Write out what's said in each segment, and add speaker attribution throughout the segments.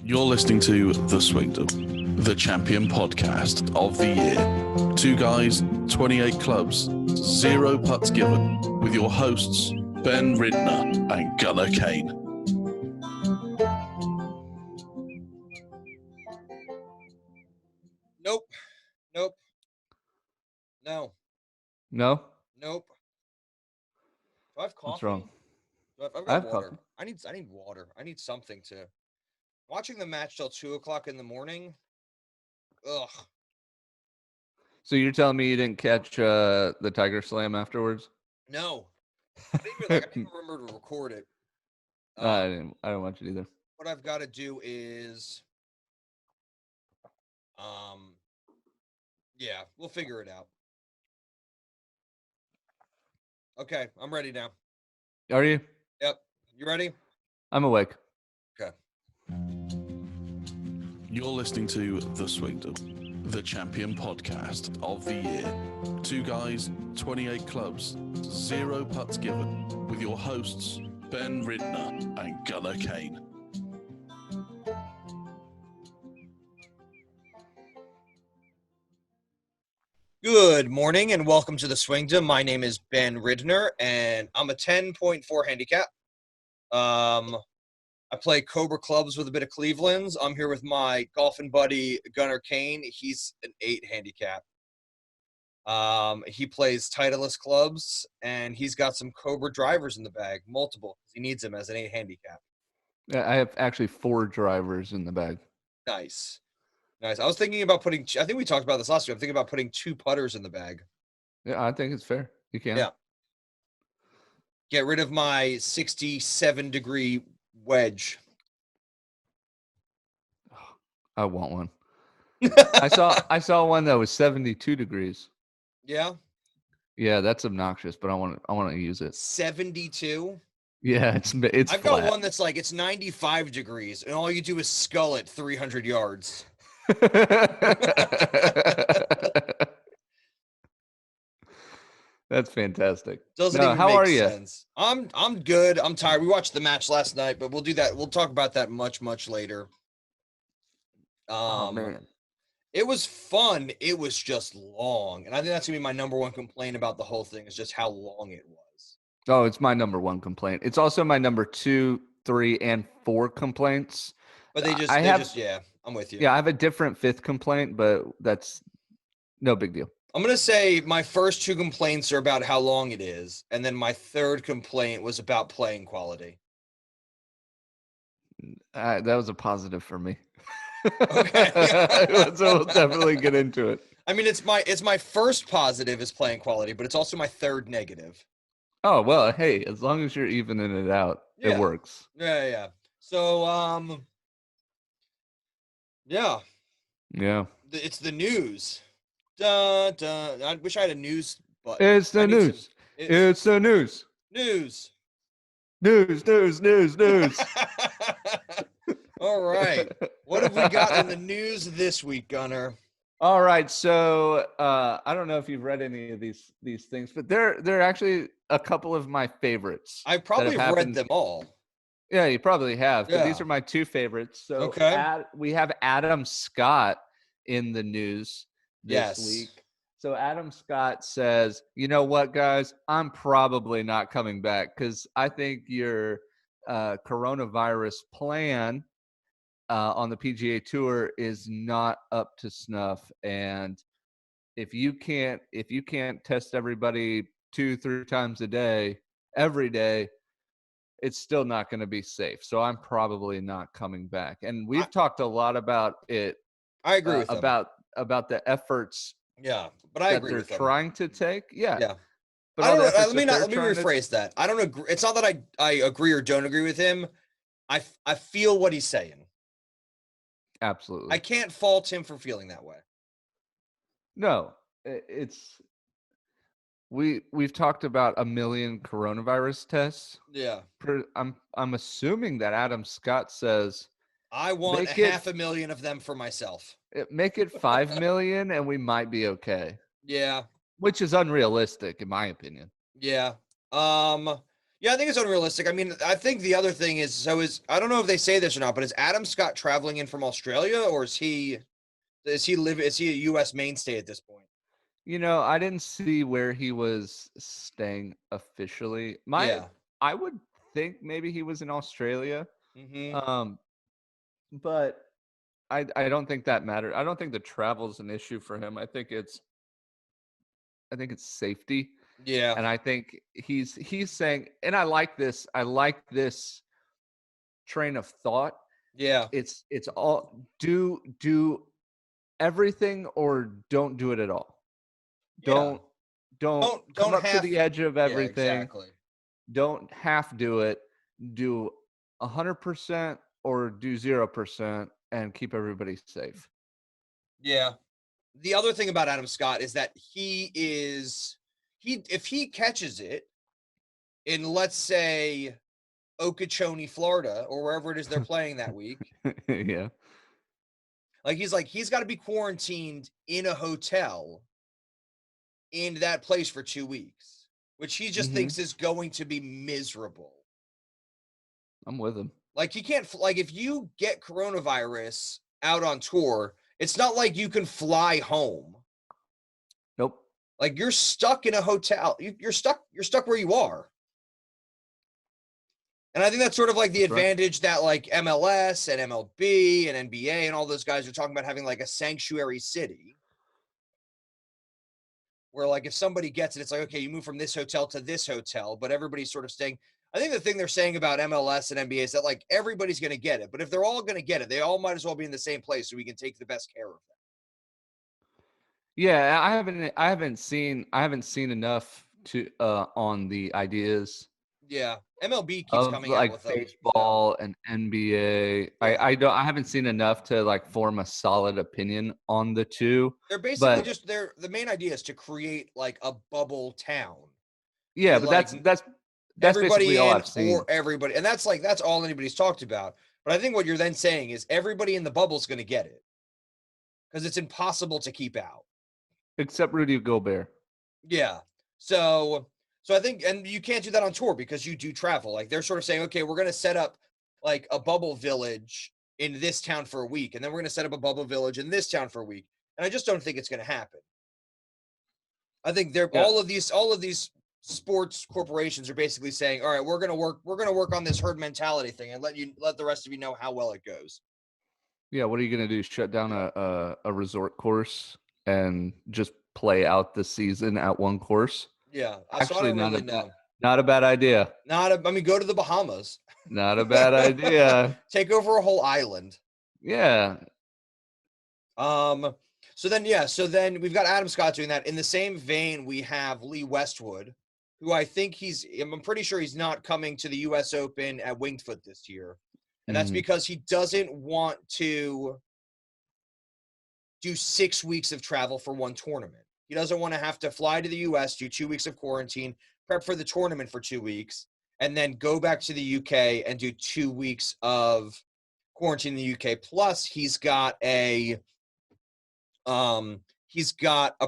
Speaker 1: You're listening to The Swingdom, the champion podcast of the year. 2 guys, 28 clubs, 0 putts given, with your hosts, Ben Ridner and Gunnar Kane.
Speaker 2: Nope. No.
Speaker 3: No?
Speaker 2: Nope. Do I have coffee?
Speaker 3: What's wrong?
Speaker 2: I've
Speaker 3: I
Speaker 2: got
Speaker 3: have
Speaker 2: water.
Speaker 3: coffee.
Speaker 2: I need water. I need something to. Watching the match till 2:00 in the morning. Ugh.
Speaker 3: So you're telling me you didn't catch the Tiger Slam afterwards?
Speaker 2: No. I didn't even remember to record it.
Speaker 3: I didn't watch it either.
Speaker 2: What I've got to do is, yeah, we'll figure it out. Okay, I'm ready now.
Speaker 3: Are you?
Speaker 2: Yep. You ready?
Speaker 3: I'm awake.
Speaker 2: Okay.
Speaker 1: You're listening to The Swingdom, the champion podcast of the year. 2 guys, 28 clubs, 0 putts given, with your hosts, Ben Ridner and Gunnar Kane.
Speaker 2: Good morning and welcome to the Swingdom. My name is Ben Ridner and I'm a 10.4 handicap. I play Cobra clubs with a bit of Cleveland's. I'm here with my golfing buddy Gunnar Kane. He's an 8 handicap. He plays Titleist clubs and he's got some Cobra drivers in the bag, multiple. He needs them as an 8 handicap.
Speaker 3: I have actually 4 drivers in the bag.
Speaker 2: Nice. I was thinking about I think we talked about this last week. I'm thinking about putting 2 putters in the bag.
Speaker 3: Yeah, I think it's fair. You can.
Speaker 2: Yeah. Get rid of my 67-degree wedge.
Speaker 3: I want one. I saw one that was 72 degrees.
Speaker 2: Yeah.
Speaker 3: Yeah, that's obnoxious, but I want to use it.
Speaker 2: 72.
Speaker 3: Yeah, it's
Speaker 2: I've
Speaker 3: flat.
Speaker 2: got one that's like it's 95 degrees, and all you do is scull it 300 yards.
Speaker 3: That's fantastic.
Speaker 2: Doesn't even make sense. I'm good. I'm tired. We watched the match last night, but we'll do that. We'll talk about that much later.
Speaker 3: Oh man.
Speaker 2: It was fun. It was just long. And I think that's gonna be my number one complaint about the whole thing is just how long it was.
Speaker 3: Oh, it's my number 1 complaint. It's also my number 2, 3, and 4 complaints.
Speaker 2: But yeah, I'm with you.
Speaker 3: Yeah, I have a different 5th complaint, but that's no big deal.
Speaker 2: I'm going to say my first 2 complaints are about how long it is. And then my 3rd complaint was about playing quality.
Speaker 3: That was a positive for me.
Speaker 2: Okay.
Speaker 3: So we'll definitely get into it.
Speaker 2: I mean, it's my first positive is playing quality, but it's also my 3rd negative.
Speaker 3: Oh, well, hey, as long as you're evening it out, it works.
Speaker 2: Yeah. So, yeah.
Speaker 3: Yeah.
Speaker 2: It's the news. Dun, dun. I wish I had a news button.
Speaker 3: It's the news. It's the news.
Speaker 2: News.
Speaker 3: News.
Speaker 2: All right. What have we got in the news this week, Gunnar?
Speaker 3: All right. So I don't know if you've read any of these things, but they're actually a couple of my favorites.
Speaker 2: I probably have read them all.
Speaker 3: Yeah, you probably have.
Speaker 2: Yeah.
Speaker 3: But these are my 2 favorites. So
Speaker 2: okay.
Speaker 3: We have Adam Scott in the news this week. So Adam Scott says, you know what, guys? I'm probably not coming back because I think your coronavirus plan on the PGA Tour is not up to snuff. And if you can't test everybody 2-3 times a day, every day, it's still not going to be safe. So I'm probably not coming back. And we've talked a lot about it.
Speaker 2: I agree with
Speaker 3: about the efforts.
Speaker 2: Yeah, but I agree with
Speaker 3: they're trying to take. Yeah.
Speaker 2: But I don't know. Let me rephrase that. I don't agree. It's not that I agree or don't agree with him. I feel what he's saying.
Speaker 3: Absolutely.
Speaker 2: I can't fault him for feeling that way.
Speaker 3: No, we've talked about 1 million coronavirus tests.
Speaker 2: Yeah.
Speaker 3: I'm assuming that Adam Scott says
Speaker 2: I want 500,000 of them for myself.
Speaker 3: Make it 5 million and we might be okay.
Speaker 2: Yeah.
Speaker 3: Which is unrealistic in my opinion.
Speaker 2: Yeah. Yeah, I think it's unrealistic. I mean, I think the other thing is, I don't know if they say this or not, but is Adam Scott traveling in from Australia, or is he a U.S. mainstay at this point?
Speaker 3: I didn't see where he was staying officially.
Speaker 2: Yeah.
Speaker 3: I would think maybe he was in Australia.
Speaker 2: Mm-hmm.
Speaker 3: Um, but I don't think that matters. I don't think the travel's an issue for him. I think it's safety.
Speaker 2: Yeah.
Speaker 3: And I think he's saying, and I like this train of thought.
Speaker 2: Yeah.
Speaker 3: It's all do everything or don't do it at all.
Speaker 2: Yeah.
Speaker 3: Don't come
Speaker 2: Don't
Speaker 3: up to
Speaker 2: have.
Speaker 3: the edge of
Speaker 2: Yeah,
Speaker 3: everything.
Speaker 2: exactly.
Speaker 3: Don't half do it. Do 100% or do 0% and keep everybody safe.
Speaker 2: Yeah. The other thing about Adam Scott is that if he catches it in, let's say, Okeechobee, Florida, or wherever it is they're playing that week,
Speaker 3: Yeah.
Speaker 2: he's got to be quarantined in a hotel in that place for 2 weeks, which he just
Speaker 3: Mhm.
Speaker 2: thinks is going to be miserable.
Speaker 3: I'm with him.
Speaker 2: Like, he can't, if you get coronavirus out on tour, it's not like you can fly home.
Speaker 3: Nope.
Speaker 2: Like, you're stuck in a hotel. You're stuck where you are. And I think that's sort of like the
Speaker 3: That's right.
Speaker 2: advantage that like MLS and MLB and NBA and all those guys are talking about, having like a sanctuary city. Where like if somebody gets it, it's like, okay, you move from this hotel to this hotel, but everybody's sort of staying. I think the thing they're saying about MLS and NBA is that like everybody's going to get it, but if they're all going to get it, they all might as well be in the same place so we can take the best care of them.
Speaker 3: Yeah, I haven't seen enough to on the ideas
Speaker 2: Yeah, MLB keeps
Speaker 3: of
Speaker 2: coming out
Speaker 3: like
Speaker 2: with them.
Speaker 3: baseball and NBA.
Speaker 2: Yeah.
Speaker 3: I haven't seen enough to like form a solid opinion on the two.
Speaker 2: They're basically
Speaker 3: But
Speaker 2: the main idea is to create like a bubble town.
Speaker 3: yeah, but
Speaker 2: Like
Speaker 3: that's basically
Speaker 2: everybody
Speaker 3: all
Speaker 2: in
Speaker 3: I've seen.
Speaker 2: or everybody, and that's all anybody's talked about. But I think what you're then saying is everybody in the bubble's going to get it because it's impossible to keep out.
Speaker 3: Except Rudy Gobert.
Speaker 2: Yeah. So I think, and you can't do that on tour because you do travel. Like they're sort of saying, okay, we're going to set up like a bubble village in this town for a week, and then we're going to set up a bubble village in this town for a week. And I just don't think it's going to happen. I think all of these sports corporations are basically saying, all right, we're going to work on this herd mentality thing and let the rest of you know how well it goes.
Speaker 3: Yeah, what are you going to do? Shut down a resort course and just play out the season at one course?
Speaker 2: Yeah.
Speaker 3: Actually,
Speaker 2: so I don't really know.
Speaker 3: Not a bad idea.
Speaker 2: Go to the Bahamas.
Speaker 3: Not a bad idea.
Speaker 2: Take over a whole island.
Speaker 3: Yeah.
Speaker 2: So then we've got Adam Scott doing that. In the same vein, we have Lee Westwood, who I'm pretty sure he's not coming to the US Open at Winged Foot this year. And that's because he doesn't want to do 6 weeks of travel for one tournament. He doesn't want to have to fly to the US, do 2 weeks of quarantine, prep for the tournament for 2 weeks, and then go back to the UK and do 2 weeks of quarantine in the UK. Plus, he's got a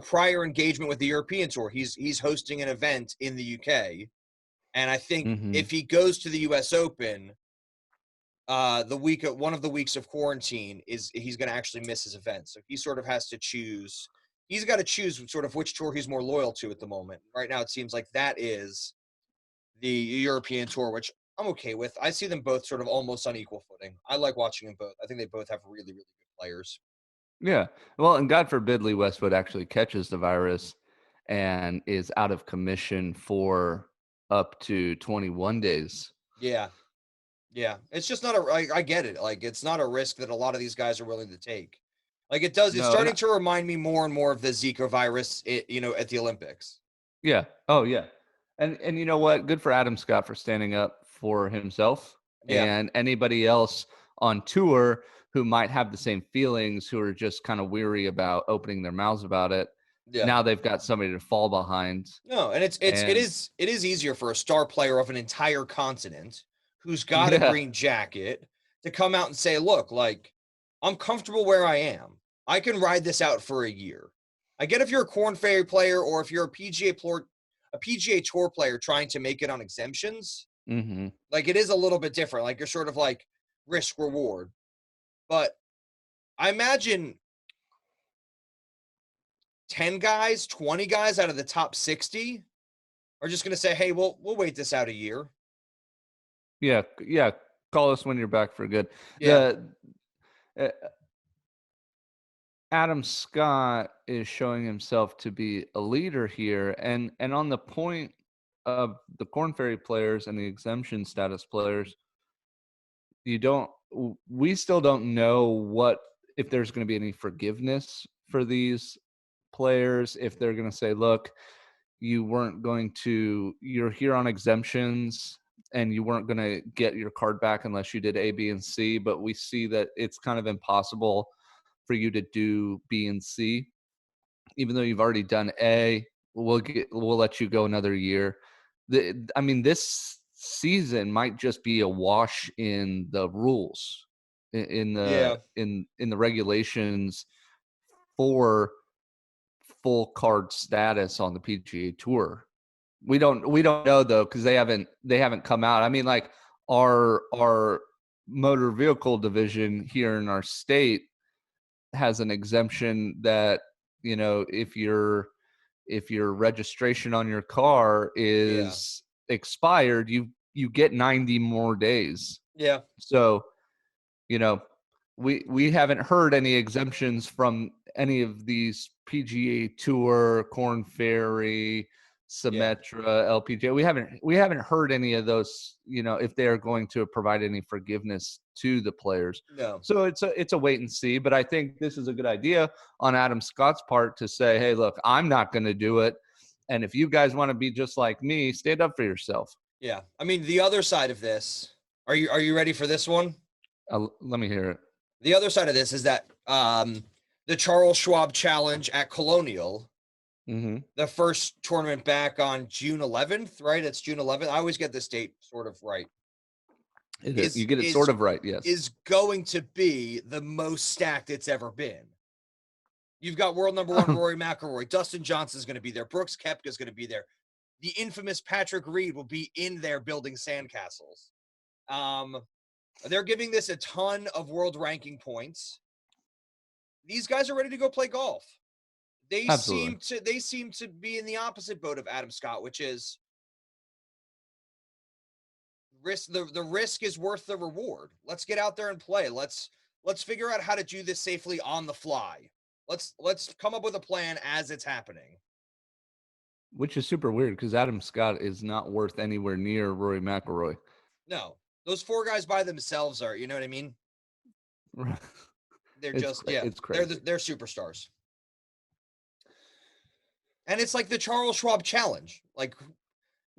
Speaker 2: prior engagement with the European Tour. He's hosting an event in the UK, and I think if he goes to the US Open, one of the weeks of quarantine he's going to actually miss his event. So he sort of has to choose. He's got to choose sort of which tour he's more loyal to at the moment. Right now, it seems like that is the European Tour, which I'm okay with. I see them both sort of almost on equal footing. I like watching them both. I think they both have really, really good players.
Speaker 3: Yeah. Well, and God forbid Lee Westwood actually catches the virus and is out of commission for up to 21 days.
Speaker 2: Yeah. Yeah. It's just not I get it. Like, it's not a risk that a lot of these guys are willing to take. Like, it's starting to remind me more and more of the Zika virus, at the Olympics.
Speaker 3: Yeah. Oh, yeah. And you know what? Good for Adam Scott for standing up for himself and anybody else on tour who might have the same feelings, who are just kind of weary about opening their mouths about it. Yeah. Now they've got somebody to fall behind.
Speaker 2: No, and it is easier for a star player of an entire continent who's got a green jacket to come out and say, look, like, I'm comfortable where I am. I can ride this out for a year. I get if you're a Corn Ferry player or if you're a a PGA Tour player trying to make it on exemptions.
Speaker 3: Mm-hmm.
Speaker 2: Like, it is a little bit different. Like, you're sort of like risk reward. But I imagine 10 guys, 20 guys out of the top 60 are just going to say, hey, we'll wait this out a year.
Speaker 3: Yeah. Call us when you're back for good.
Speaker 2: Yeah.
Speaker 3: Adam Scott is showing himself to be a leader here. And on the point of the Korn Ferry players and the exemption status players, we still don't know if there's going to be any forgiveness for these players, if they're going to say, look, you're here on exemptions and you weren't going to get your card back unless you did A, B, and C. But we see that it's kind of impossible for you to do B and C, even though you've already done A. We'll let you go another year. This season might just be a wash in the rules, in the regulations for full card status on the PGA Tour. We don't know though, because they haven't come out. I mean, like our motor vehicle division here in our state has an exemption that, if your registration on your car is expired, you get 90 more days.
Speaker 2: Yeah.
Speaker 3: So, we haven't heard any exemptions from any of these PGA Tour, Korn Ferry, Symetra, LPGA. We haven't heard any of those, if they are going to provide any forgiveness to the players.
Speaker 2: No.
Speaker 3: So it's a wait and see, but I think this is a good idea on Adam Scott's part to say, hey, look, I'm not going to do it. And if you guys want to be just like me, stand up for yourself.
Speaker 2: Yeah. I mean, the other side of this, are you ready for this one?
Speaker 3: Let me hear it.
Speaker 2: The other side of this is that the Charles Schwab Challenge at Colonial, the first tournament back on June 11th, right? It's June 11th. I always get this date sort of right.
Speaker 3: You get it sort of right, yes.
Speaker 2: Is going to be the most stacked it's ever been. You've got world number one Rory McIlroy. Dustin Johnson is going to be there. Brooks Koepka is going to be there. The infamous Patrick Reed will be in there building sandcastles. They're giving this a ton of world ranking points. These guys are ready to go play golf. They seem to be in the opposite boat of Adam Scott, which is risk. The risk is worth the reward. Let's get out there and play. Let's figure out how to do this safely on the fly. Let's come up with a plan as it's happening.
Speaker 3: Which is super weird because Adam Scott is not worth anywhere near Rory McIlroy.
Speaker 2: No, those four guys by themselves are. You know what I mean? They're it's crazy. They're superstars. And it's like the Charles Schwab Challenge. Like,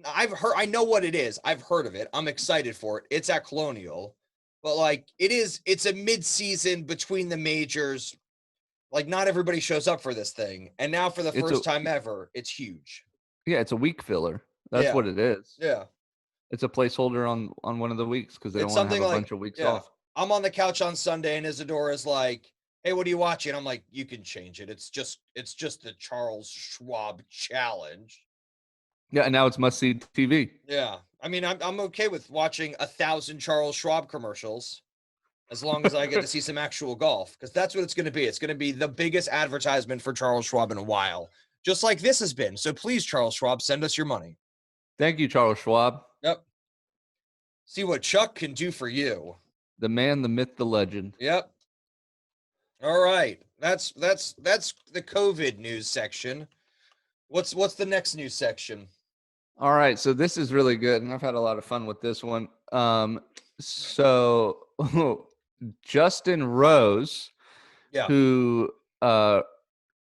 Speaker 2: I know what it is. I've heard of it. I'm excited for it. It's at Colonial. But like, it's a mid-season between the majors. Like, not everybody shows up for this thing. And now for the first time ever, it's huge.
Speaker 3: Yeah, it's a week filler. That's what it is.
Speaker 2: Yeah.
Speaker 3: It's a placeholder on one of the weeks because they don't want to have a bunch of weeks off.
Speaker 2: I'm on the couch on Sunday and Isadora's like, hey, what are you watching? I'm like, you can change it. It's just the Charles Schwab Challenge.
Speaker 3: Yeah, and now it's must-see TV.
Speaker 2: Yeah. I mean, I'm okay with watching 1,000 Charles Schwab commercials as long as I get to see some actual golf, because that's what it's going to be. It's going to be the biggest advertisement for Charles Schwab in a while, just like this has been. So please, Charles Schwab, send us your money.
Speaker 3: Thank you, Charles Schwab.
Speaker 2: Yep. See what Chuck can do for you.
Speaker 3: The man, the myth, the legend.
Speaker 2: Yep. All right. That's the COVID news section. What's the next news section?
Speaker 3: All right. So this is really good, and I've had a lot of fun with this one. So Justin Rose, who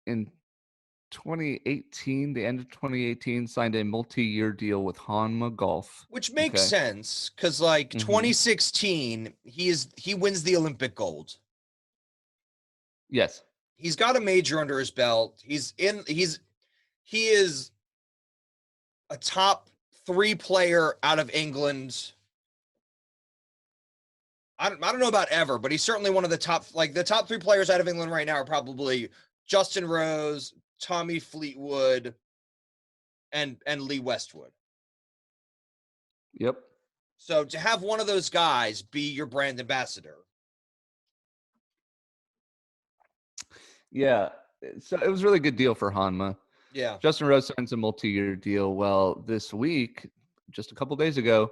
Speaker 3: in 2018, the end of 2018, signed a multi-year deal with Honma Golf,
Speaker 2: which makes sense because 2016, he wins the Olympic gold.
Speaker 3: Yes,
Speaker 2: he's got a major under his belt. He is a top 3 player out of England. I don't know about ever, but he's certainly one of the top 3 players out of England right now are probably Justin Rose, Tommy Fleetwood, and Lee Westwood.
Speaker 3: Yep.
Speaker 2: So to have one of those guys be your brand ambassador.
Speaker 3: Yeah. So it was a really good deal for Honma.
Speaker 2: Yeah.
Speaker 3: Justin Rose signs a multi-year deal. Well, this week, just a couple days ago,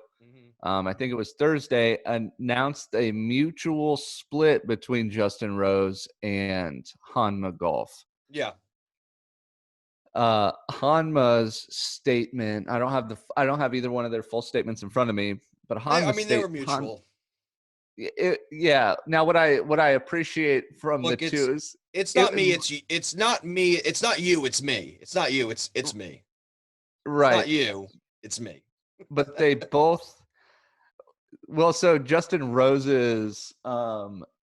Speaker 3: I think it was Thursday, announced a mutual split between Justin Rose and Honma Golf.
Speaker 2: Yeah.
Speaker 3: Hanma's statement, I don't have either one of their full statements in front of me, but Hanma's
Speaker 2: they were mutual.
Speaker 3: Yeah. Now, what I appreciate from the two is
Speaker 2: it's not me. It's not me. It's not you. It's me. It's not you. It's me.
Speaker 3: Right.
Speaker 2: It's not you. It's me.
Speaker 3: But they both. Well, so Justin Rose's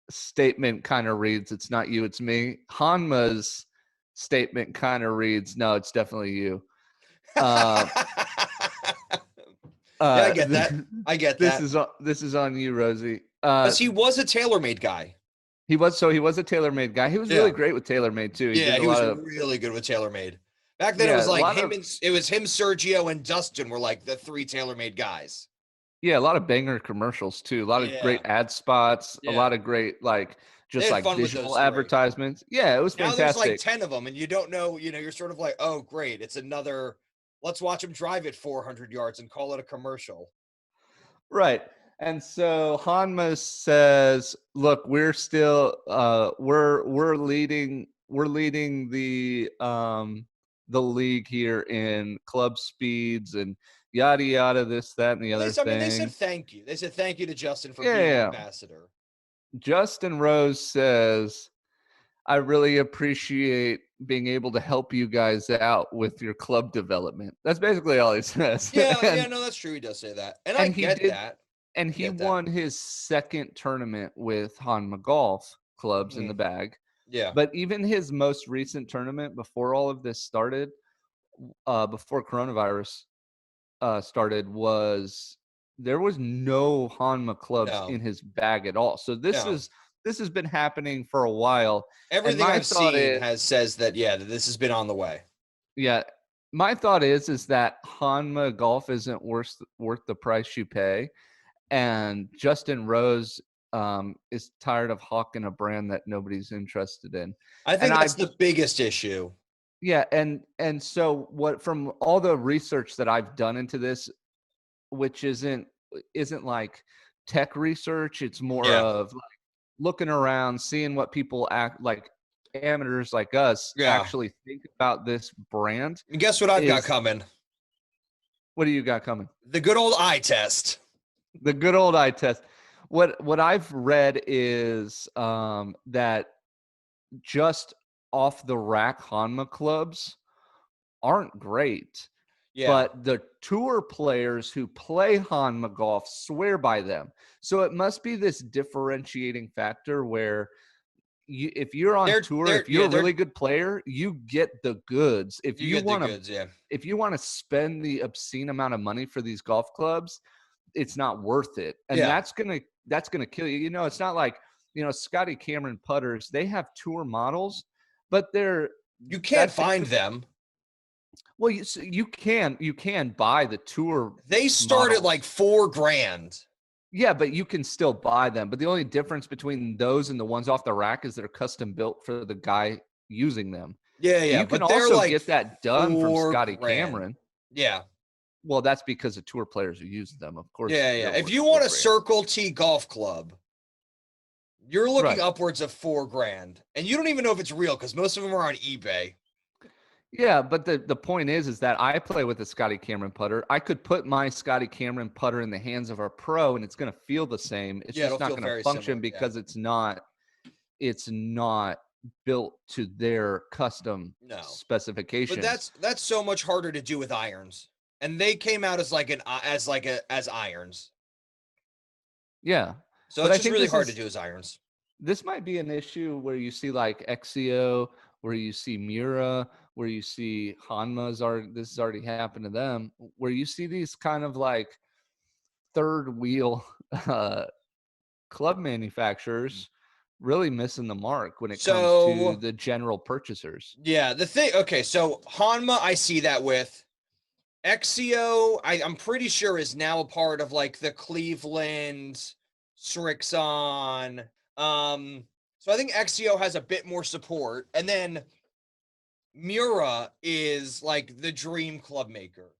Speaker 3: statement kind of reads, "It's not you, it's me." Hanma's statement kind of reads, "No, it's definitely you."
Speaker 2: Yeah, I get that. I get that.
Speaker 3: This is on you, Rosie.
Speaker 2: Because he was a TaylorMade guy.
Speaker 3: He was a TaylorMade guy. He was really great with TaylorMade too.
Speaker 2: He was really good with TaylorMade. Back then, it was like him, Sergio, and Dustin were like the three TaylorMade guys.
Speaker 3: Yeah, a lot of banger commercials too. A lot of great ad spots. A lot of great visual advertisements. Yeah, it was fantastic.
Speaker 2: Now there's like 10 of them, and you don't know. You're sort of like, oh, great, it's another. Let's watch him drive it 400 yards and call it a commercial.
Speaker 3: Right. And so Hanma says, "Look, we're still we're leading the league here in club speeds and yada yada, this, that, and the other thing."
Speaker 2: They said thank you. They said thank you to Justin for being an ambassador.
Speaker 3: Justin Rose says, "I really appreciate being able to help you guys out with your club development." That's basically all he says.
Speaker 2: Yeah, no, that's true. He does say that. And I get that.
Speaker 3: And he won his second tournament with Honma Golf clubs in the bag.
Speaker 2: Yeah.
Speaker 3: But even his most recent tournament before all of this started, before coronavirus started, there was no Honma clubs in his bag at all. So this has been happening for a while.
Speaker 2: Everything I've seen says that this has been on the way.
Speaker 3: Yeah. My thought is that Honma Golf isn't worth the price you pay. And Justin Rose is tired of hawking a brand that nobody's interested in.
Speaker 2: I think that's the biggest issue.
Speaker 3: Yeah, and so from all the research that I've done into this, which isn't like tech research, it's more of like looking around, seeing what people amateurs like us actually think about this brand.
Speaker 2: And guess what I've got coming?
Speaker 3: What do you got coming?
Speaker 2: The good old eye test.
Speaker 3: The good old eye test. What I've read is that just off the rack Honma clubs aren't great. Yeah. But the tour players who play Honma Golf swear by them. So it must be this differentiating factor where if you're on tour, if you're a really good player, you get the goods. If you want to spend the obscene amount of money for these golf clubs, it's not worth it. And that's gonna kill you. It's not like, Scotty Cameron putters, they have tour models, but
Speaker 2: you can't find them.
Speaker 3: Well, you can buy the tour.
Speaker 2: They start at like $4,000.
Speaker 3: Yeah, but you can still buy them. But the only difference between those and the ones off the rack is they're custom built for the guy using them.
Speaker 2: Yeah.
Speaker 3: You can also get that done from Scotty Cameron.
Speaker 2: Yeah.
Speaker 3: Well, that's because the tour players who use them, of course.
Speaker 2: Yeah. If you want a Circle T golf club, you're looking upwards of $4,000, and you don't even know if it's real because most of them are on eBay.
Speaker 3: Yeah, but the point is that I play with a Scotty Cameron putter. I could put my Scotty Cameron putter in the hands of a pro, and it's going to feel the same. It's just not going to function because it's not built to their custom specifications.
Speaker 2: But that's so much harder to do with irons. And they came out as irons.
Speaker 3: Yeah.
Speaker 2: So it's just really hard to do as irons.
Speaker 3: This might be an issue where you see like Exio, where you see Mura, where you see Hanma's this has already happened to them, where you see these kind of like third wheel club manufacturers really missing the mark when it comes to the general purchasers.
Speaker 2: Yeah. So Hanma, I see that with. Exio, I'm pretty sure is now a part of like the Cleveland, Srixon. So I think Exio has a bit more support, and then Mura is like the dream club maker.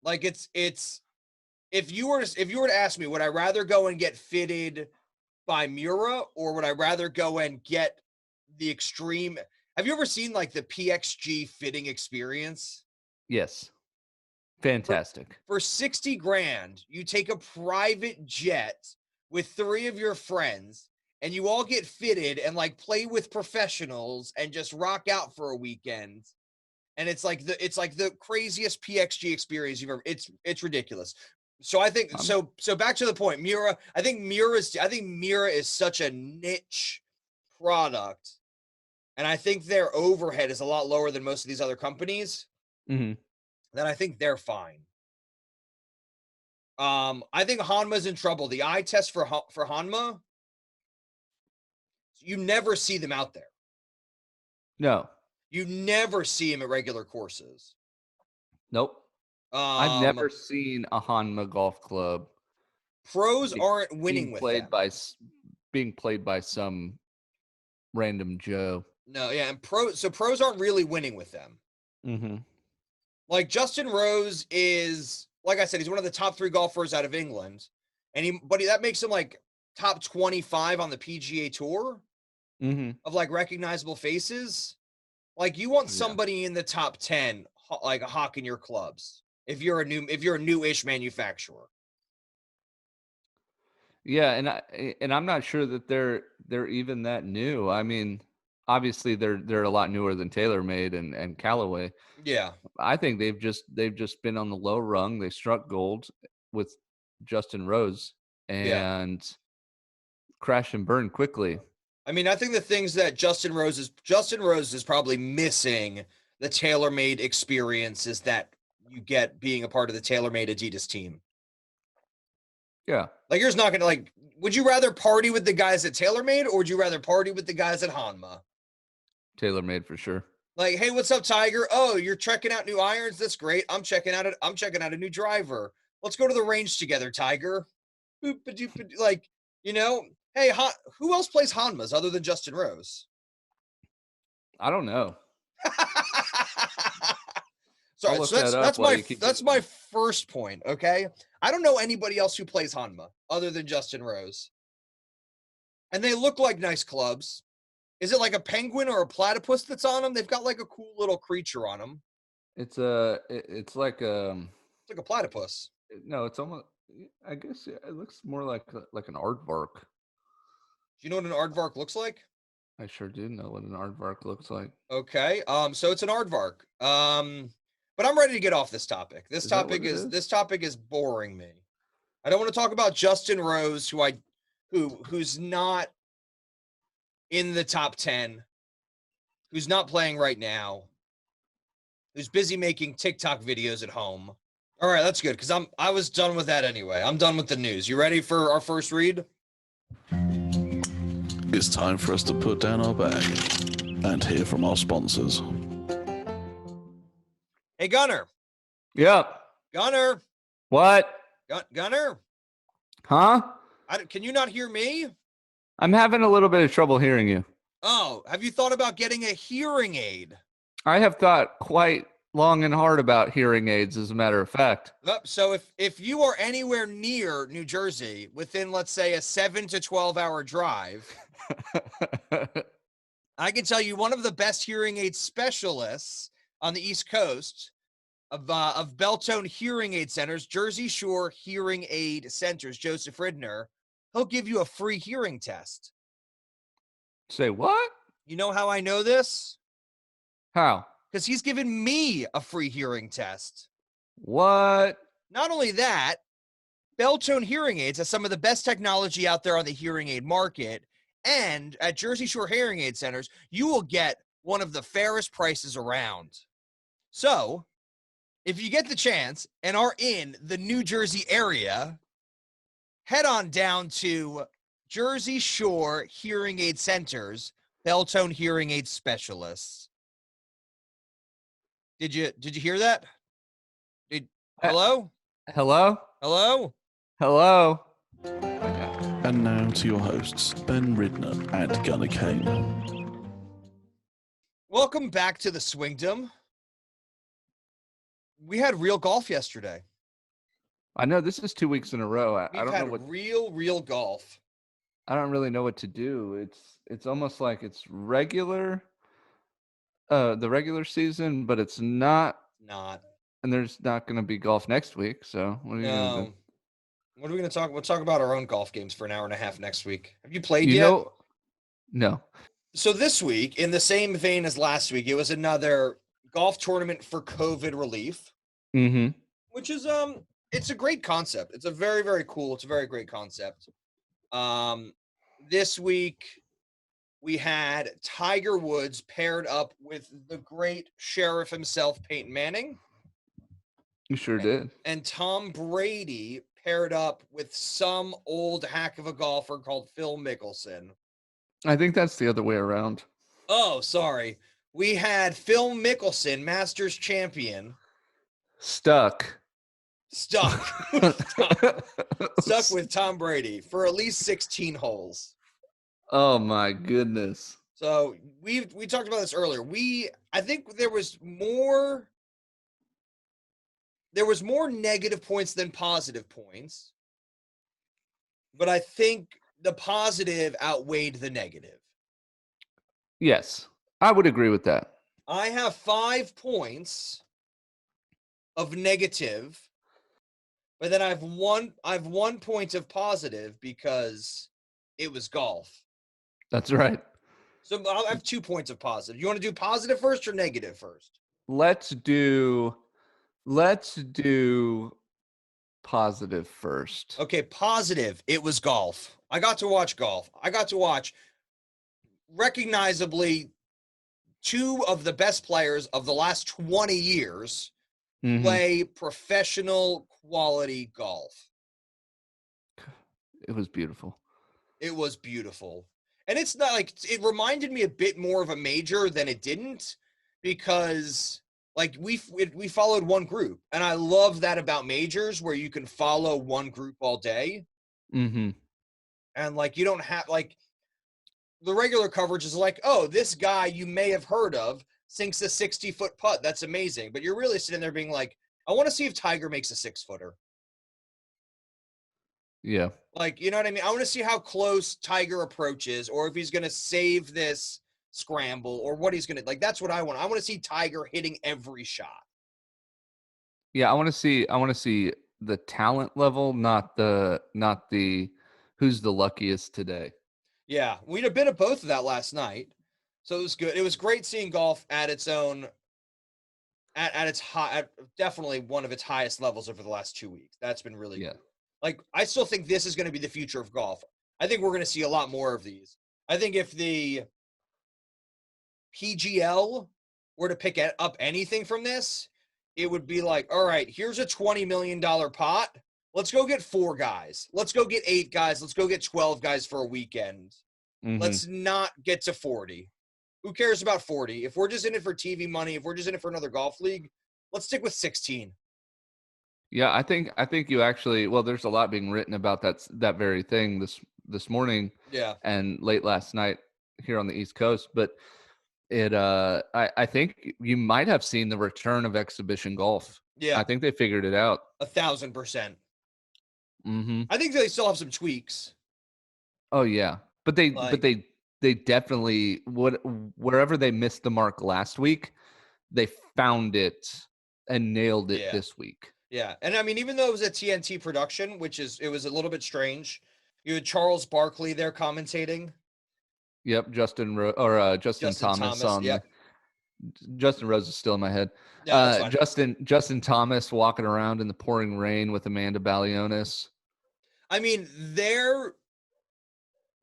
Speaker 2: Like it's if you were to ask me, would I rather go and get fitted by Mura, or would I rather go and get the extreme? Have you ever seen like the PXG fitting experience?
Speaker 3: Yes. Fantastic.
Speaker 2: For 60 grand, you take a private jet with 3 of your friends and you all get fitted and like play with professionals and just rock out for a weekend. And it's like the craziest PXG experience you've ever. It's ridiculous. So I think so back to the point, Mura. I think Mura is such a niche product, and I think their overhead is a lot lower than most of these other companies.
Speaker 3: Mm-hmm.
Speaker 2: That I think they're fine. I think Hanma's in trouble. The eye test for Hanma, you never see them out there.
Speaker 3: No.
Speaker 2: You never see him at regular courses.
Speaker 3: Nope. I've never seen a Hanma golf club.
Speaker 2: Pros aren't winning with them.
Speaker 3: Being played by some random Joe.
Speaker 2: No, yeah, and pros aren't really winning with them.
Speaker 3: Mm-hmm.
Speaker 2: Like Justin Rose is, like I said, he's one of the top 3 golfers out of England, and that makes him like top 25 on the PGA Tour of like recognizable faces. Like you want somebody in the top 10, like hawking your clubs if you're a newish manufacturer.
Speaker 3: Yeah, and I'm not sure that they're even that new. I mean, obviously they're a lot newer than TaylorMade and Callaway.
Speaker 2: Yeah.
Speaker 3: I think they've just been on the low rung. They struck gold with Justin Rose and crash and burn quickly.
Speaker 2: I mean, I think the things that Justin Rose is probably missing the TaylorMade experiences that you get being a part of the TaylorMade Adidas team.
Speaker 3: Yeah.
Speaker 2: Like you're just not gonna like. Would you rather party with the guys at TaylorMade, or would you rather party with the guys at Hanma?
Speaker 3: TaylorMade for sure. Like,
Speaker 2: hey, what's up, Tiger? Oh, you're checking out new irons. That's great. I'm checking out a new driver. Let's go to the range together, Tiger. Like, you know, hey, who else plays Hanmas other than Justin Rose?
Speaker 3: I don't know.
Speaker 2: Sorry, so that's my first point. Okay, I don't know anybody else who plays Hanma other than Justin Rose, and they look like nice clubs. Is it like a penguin or a platypus that's on them? They've got like a cool little creature on them.
Speaker 3: It's like a
Speaker 2: platypus.
Speaker 3: No, it's almost. I guess it looks more like an aardvark.
Speaker 2: Do you know what an aardvark looks like?
Speaker 3: I sure do know what an aardvark looks like.
Speaker 2: Okay, so it's an aardvark. But I'm ready to get off this topic. This topic is boring me. I don't want to talk about Justin Rose, who's not in the top 10, who's not playing right now, who's busy making TikTok videos at home. All right, that's good because I was done with that anyway. I'm done with the news. You ready for our first read?
Speaker 1: It's time for us to put down our bag and hear from our sponsors.
Speaker 2: Hey, Gunnar.
Speaker 3: Yep.
Speaker 2: Gunnar.
Speaker 3: What?
Speaker 2: Gunnar.
Speaker 3: Huh?
Speaker 2: Can you not hear me?
Speaker 3: I'm having a little bit of trouble hearing you.
Speaker 2: Oh, have you thought about getting a hearing aid?
Speaker 3: I have thought quite long and hard about hearing aids, as a matter of fact.
Speaker 2: So if you are anywhere near New Jersey, within, let's say, a 7 to 12 hour drive, I can tell you one of the best hearing aid specialists on the East Coast of Beltone Hearing Aid Centers, Jersey Shore Hearing Aid Centers, Joseph Ridner. He'll give you a free hearing test.
Speaker 3: Say what?
Speaker 2: You know how I know this?
Speaker 3: How?
Speaker 2: Because he's given me a free hearing test.
Speaker 3: What?
Speaker 2: Not only that, Beltone Hearing Aids has some of the best technology out there on the hearing aid market. And at Jersey Shore Hearing Aid Centers, you will get one of the fairest prices around. So, if you get the chance and are in the New Jersey area, head on down to Jersey Shore Hearing Aid Centers, Beltone Hearing Aid Specialists. Did you hear that? Hello?
Speaker 3: Hello?
Speaker 2: Hello?
Speaker 3: Hello?
Speaker 1: And now to your hosts, Ben Ridner and Gunnar Kane.
Speaker 2: Welcome back to the Swingdom. We had real golf yesterday.
Speaker 3: I know this is 2 weeks in a row. I
Speaker 2: We've
Speaker 3: don't know
Speaker 2: had
Speaker 3: what
Speaker 2: real golf.
Speaker 3: I don't really know what to do. It's almost like it's regular the regular season, but it's not, and there's not going to be golf next week. So what are you going to do?
Speaker 2: What are we going to talk? We'll talk about our own golf games for an hour and a half next week. Have you played
Speaker 3: You
Speaker 2: yet?
Speaker 3: know, no.
Speaker 2: So this week, in the same vein as last week, it was another golf tournament for COVID relief, which is it's a great concept. It's a very cool. It's a very great concept. This week we had Tiger Woods paired up with the great sheriff himself, Peyton Manning.
Speaker 3: You sure did.
Speaker 2: And Tom Brady paired up with some old hack of a golfer called Phil Mickelson.
Speaker 3: I think that's the other way around.
Speaker 2: Oh, sorry. We had Phil Mickelson, Masters champion.
Speaker 3: Stuck
Speaker 2: with Tom Brady for at least 16 holes.
Speaker 3: Oh my goodness.
Speaker 2: So we talked about this earlier. I think there was more negative points than positive points. But I think the positive outweighed the negative.
Speaker 3: Yes, I would agree with that.
Speaker 2: I have 5 points of negative, but then I have one point of positive because it was golf.
Speaker 3: That's right.
Speaker 2: So I'll have 2 points of positive. You want to do positive first or negative first?
Speaker 3: Let's do positive first.
Speaker 2: Okay, positive. It was golf. I got to watch golf. I got to watch recognizably 2 of the best players of the last 20 years play professional quality golf.
Speaker 3: It was beautiful.
Speaker 2: It was beautiful. And it's not like it reminded me a bit more of a major than it didn't, because like we followed one group, and I love that about majors where you can follow one group all day. And like you don't have like the regular coverage is like, oh, this guy you may have heard of sinks a 60-foot putt. That's amazing. But you're really sitting there being like, I want to see if Tiger makes a 6-footer.
Speaker 3: Yeah.
Speaker 2: Like, you know what I mean? I want to see how close Tiger approaches, or if he's going to save this scramble, or what he's going to, like, that's what I want. I want to see Tiger hitting every shot.
Speaker 3: Yeah. I want to see the talent level, not the who's the luckiest today.
Speaker 2: Yeah. We had a bit of both of that last night. So it was good. It was great seeing golf at its own, at its high, definitely one of its highest levels over the last 2 weeks. That's been really good. Like, I still think this is going to be the future of golf. I think we're going to see a lot more of these. I think if the PGL were to pick up anything from this, it would be like, all right, here's a $20 million pot. Let's go get 4 guys. Let's go get 8 guys. Let's go get 12 guys for a weekend. Let's not get to 40. Who cares about 40? If we're just in it for TV money, if we're just in it for another golf league, let's stick with 16.
Speaker 3: Yeah, I think you actually, well, there's a lot being written about that very thing this morning, and late last night here on the East Coast. But I think you might have seen the return of exhibition golf. Yeah, I think they figured it out.
Speaker 2: 1,000%. I think they still have some tweaks.
Speaker 3: Oh yeah, but they definitely would, wherever they missed the mark last week, they found it and nailed it this week.
Speaker 2: Yeah, and I mean, even though it was a TNT production, it was a little bit strange. You had Charles Barkley there commentating.
Speaker 3: Yep, Justin Thomas on. Yep. Justin Rose is still in my head. Yeah, Justin Thomas walking around in the pouring rain with Amanda Balionis.
Speaker 2: I mean, they're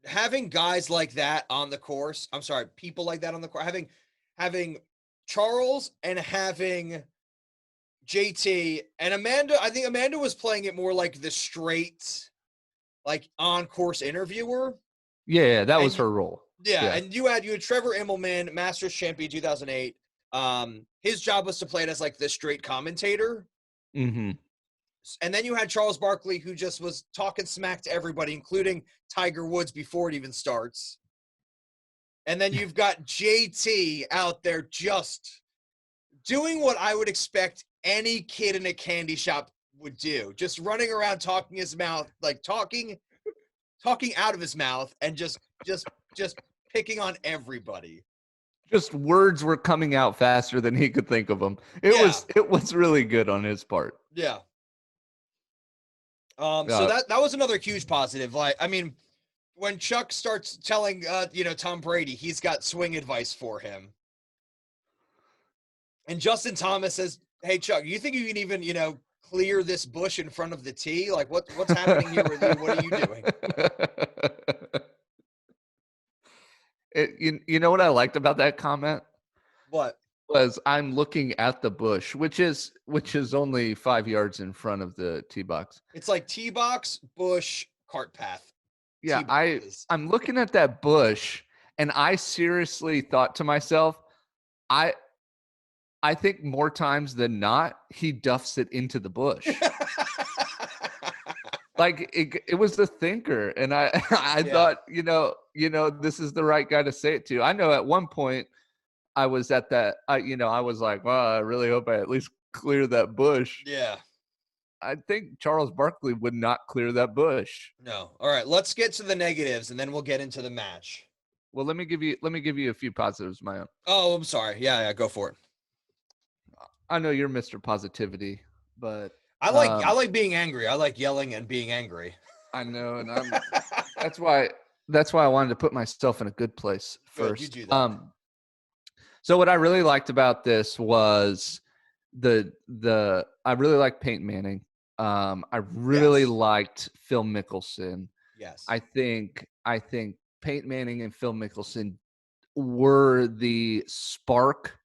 Speaker 2: having guys like that on the course. I'm sorry, people like that on the course. Having Charles and having JT and Amanda. I think Amanda was playing it more like the straight, like on-course interviewer.
Speaker 3: Yeah, that was her role.
Speaker 2: Yeah, and you had Trevor Immelman, Masters champion 2008. His job was to play it as like the straight commentator.
Speaker 3: Mm-hmm.
Speaker 2: And then you had Charles Barkley, who just was talking smack to everybody, including Tiger Woods, before it even starts. And then you've got JT out there just doing what I would expect any kid in a candy shop would do. Just running around talking his mouth, like talking out of his mouth, and just picking on everybody.
Speaker 3: Just words were coming out faster than he could think of them. It was really good on his part.
Speaker 2: Yeah. So that was another huge positive. Like, I mean, when Chuck starts telling Tom Brady he's got swing advice for him, and Justin Thomas says, "Hey Chuck, you think you can even clear this bush in front of the tee? Like, what's happening here with you? What are you doing?"
Speaker 3: You know what I liked about that comment?
Speaker 2: What?
Speaker 3: Was I'm looking at the bush, which is only 5 yards in front of the tee box.
Speaker 2: It's like tee box, bush, cart path.
Speaker 3: Yeah, I'm looking at that bush, and I seriously thought to myself, I think more times than not, he duffs it into the bush. Like it was the thinker, and I thought, this is the right guy to say it to. I know at one point I was at that, I was like, well, I really hope I at least clear that bush.
Speaker 2: Yeah.
Speaker 3: I think Charles Barkley would not clear that bush.
Speaker 2: No. All right, let's get to the negatives, and then we'll get into the match.
Speaker 3: Well, let me give you a few positives of my own.
Speaker 2: Oh, I'm sorry. Yeah, go for it.
Speaker 3: I know you're Mr. Positivity, but
Speaker 2: I like being angry. I like yelling and being angry.
Speaker 3: I know, and that's why I wanted to put myself in a good place first.
Speaker 2: Good, you do that.
Speaker 3: So what I really liked about this was I really liked Peyton Manning. I really liked Phil Mickelson.
Speaker 2: Yes.
Speaker 3: I think Peyton Manning and Phil Mickelson were the spark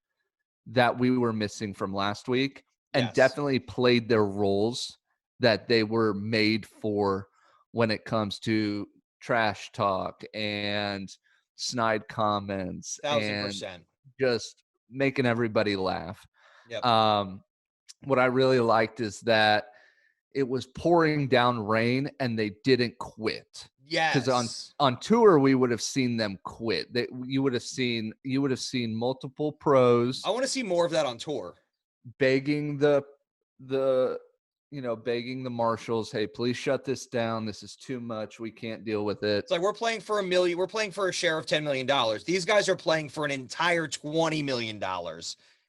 Speaker 3: that we were missing from last week, and definitely played their roles that they were made for when it comes to trash talk and snide comments
Speaker 2: 1,000%.
Speaker 3: and just making everybody laugh.
Speaker 2: Yep.
Speaker 3: What I really liked is that it was pouring down rain and they didn't quit.
Speaker 2: Yes.
Speaker 3: Because on tour we would have seen them quit. You would have seen multiple pros.
Speaker 2: I want to see more of that on tour.
Speaker 3: Begging begging the marshals, hey, please shut this down. This is too much. We can't deal with it.
Speaker 2: It's like we're playing for $1 million. We're playing for a share of $10 million. These guys are playing for an entire $20 million,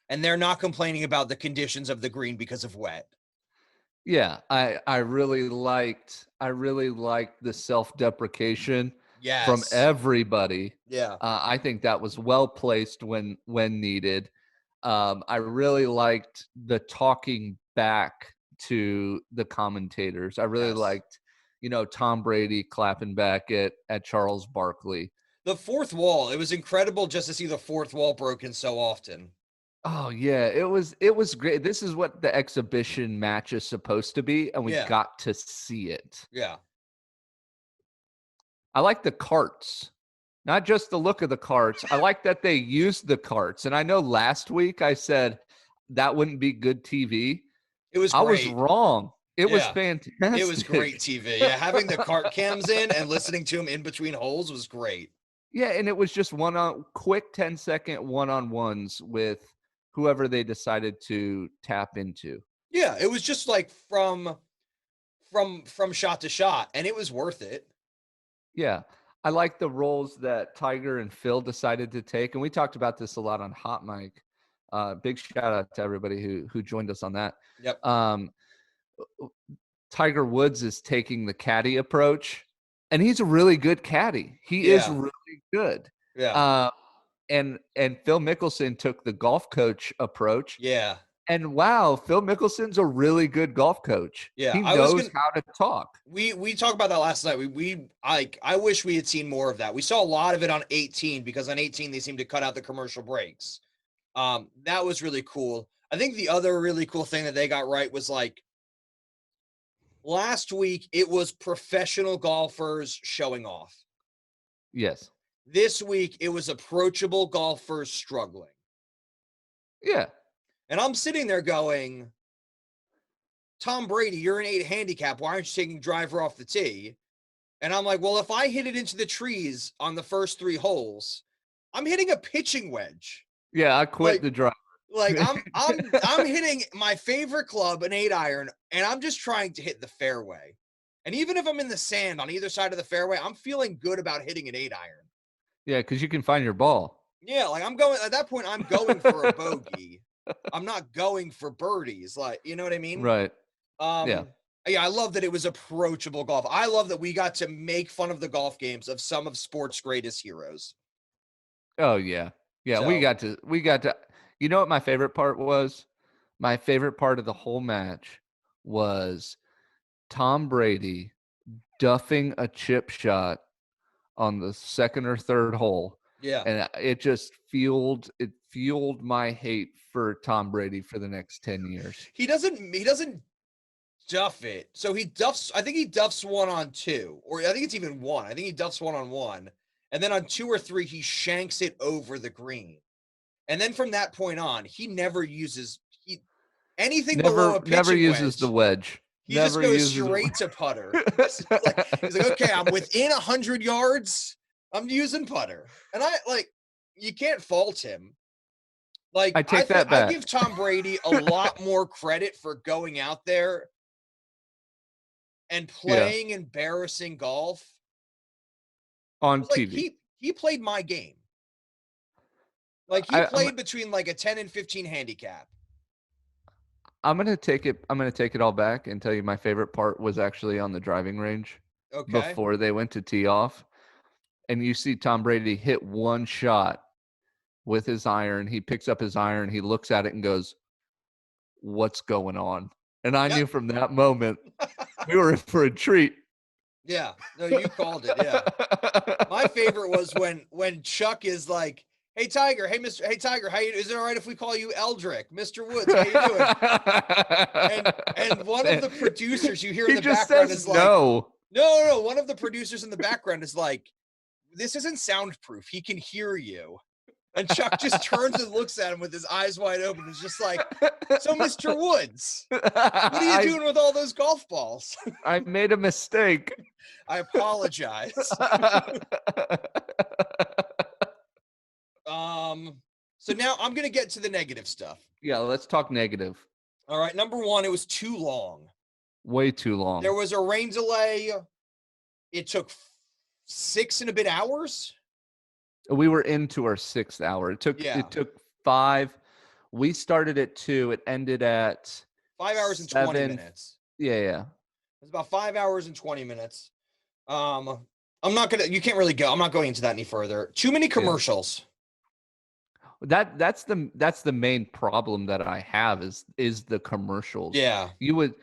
Speaker 2: and they're not complaining about the conditions of the green because of wet.
Speaker 3: Yeah, I really liked the self-deprecation from everybody.
Speaker 2: Yeah,
Speaker 3: I think that was well placed when needed. I really liked the talking back to the commentators. I really liked, Tom Brady clapping back at Charles Barkley.
Speaker 2: The fourth wall. It was incredible just to see the fourth wall broken so often.
Speaker 3: Oh yeah, it was great. This is what the exhibition match is supposed to be, and we got to see it.
Speaker 2: Yeah.
Speaker 3: I like the carts. Not just the look of the carts. I like that they used the carts. And I know last week I said that wouldn't be good TV.
Speaker 2: It was great.
Speaker 3: I was wrong. It was fantastic.
Speaker 2: It was great TV. Yeah, having the cart cams in and listening to them in between holes was great.
Speaker 3: Yeah, and it was just quick 10-second one-on-ones with whoever they decided to tap into.
Speaker 2: Yeah, it was just like from shot to shot, and it was worth it.
Speaker 3: Yeah. I like the roles that Tiger and Phil decided to take, and we talked about this a lot on Hot Mic. Big shout out to everybody who joined us on that.
Speaker 2: Yep.
Speaker 3: Tiger Woods is taking the caddy approach, and he's a really good caddy. He is really good.
Speaker 2: Yeah.
Speaker 3: And Phil Mickelson took the golf coach approach.
Speaker 2: Yeah.
Speaker 3: And wow, Phil Mickelson's a really good golf coach.
Speaker 2: Yeah,
Speaker 3: he knows how to talk.
Speaker 2: We talked about that last night. I wish we had seen more of that. We saw a lot of it on 18 because on 18 they seemed to cut out the commercial breaks. That was really cool. I think the other really cool thing that they got right was like last week it was professional golfers showing off.
Speaker 3: Yes.
Speaker 2: This week it was approachable golfers struggling.
Speaker 3: Yeah.
Speaker 2: And I'm sitting there going, Tom Brady, you're an 8 handicap. Why aren't you taking driver off the tee? And I'm like, well, if I hit it into the trees on the first 3 holes, I'm hitting a pitching wedge.
Speaker 3: Yeah, I quit the driver.
Speaker 2: Like I'm hitting my favorite club, an 8-iron, and I'm just trying to hit the fairway. And even if I'm in the sand on either side of the fairway, I'm feeling good about hitting an 8-iron.
Speaker 3: Yeah, because you can find your ball.
Speaker 2: Yeah, like I'm going at that point, I'm going for a bogey. I'm not going for birdies. Like, you know what I mean?
Speaker 3: Right.
Speaker 2: Yeah, I love that it was approachable golf. I love that we got to make fun of the golf games of some of sports' greatest heroes.
Speaker 3: Oh yeah. Yeah,
Speaker 2: So,
Speaker 3: we got to you know what my favorite part was? My favorite part of the whole match was Tom Brady duffing a chip shot on the second or third hole.
Speaker 2: yeah.
Speaker 3: And it just fueled my hate for Tom Brady for the next 10 years.
Speaker 2: He doesn't duff it. So I think he duffs 1 on 2, or I think it's even 1. I think he duffs 1 on 1. And then on 2 or 3, he shanks it over the green. And then from that point on, he never uses anything below a pitching
Speaker 3: never uses
Speaker 2: wedge.
Speaker 3: The wedge.
Speaker 2: He just goes straight to putter. He's like, okay, I'm within 100 yards. I'm using putter. And you can't fault him. Like,
Speaker 3: I take that back.
Speaker 2: I give Tom Brady a lot more credit for going out there and playing embarrassing golf
Speaker 3: on TV.
Speaker 2: He played my game. Like, he played between like a 10 and 15 handicap.
Speaker 3: I'm gonna take it all back and tell you my favorite part was actually on the driving range.
Speaker 2: Okay.
Speaker 3: Before they went to tee off. And you see Tom Brady hit one shot with his iron. He picks up his iron, he looks at it and goes, "What's going on?" And I knew from that moment we were in for a treat.
Speaker 2: Yeah. No, you called it. Yeah. My favorite was when Chuck is like, "Hey Tiger, hey Tiger, is it all right if we call you Eldrick? Mr. Woods, how you doing?" and one of the producers you hear in the background is like,
Speaker 3: no.
Speaker 2: One of the producers in the background is like, "This isn't soundproof. He can hear you." And Chuck just turns and looks at him with his eyes wide open. It's just like, "So, Mr. Woods, what are you doing with all those golf balls?"
Speaker 3: I made a mistake.
Speaker 2: I apologize. So now I'm going to get to the negative stuff.
Speaker 3: Yeah, let's talk negative.
Speaker 2: All right. Number 1, it was too long.
Speaker 3: Way too long.
Speaker 2: There was a rain delay. It took 6 and a bit hours.
Speaker 3: We were into our 6th hour. It took 5. We started at 2. It ended at
Speaker 2: 5 hours and 20 minutes.
Speaker 3: Yeah.
Speaker 2: It was about 5 hours and 20 minutes. You can't really go. I'm not going into that any further. Too many commercials.
Speaker 3: That's the main problem that I have is the commercials.
Speaker 2: Yeah.
Speaker 3: They're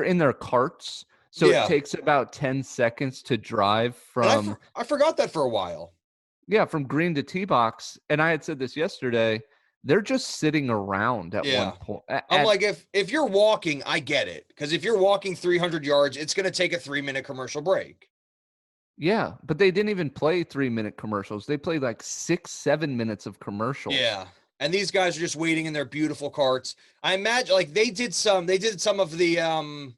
Speaker 3: in their carts. So it takes about 10 seconds to drive from.
Speaker 2: I forgot that for a while.
Speaker 3: Yeah, from green to tee box. And I had said this yesterday. They're just sitting around at one point.
Speaker 2: I'm like, if you're walking, I get it. Because if you're walking 300 yards, it's going to take a 3-minute commercial break.
Speaker 3: Yeah, but they didn't even play 3-minute commercials. They played like 6-7 minutes of commercials.
Speaker 2: Yeah. And these guys are just waiting in their beautiful carts. I imagine like they did some of the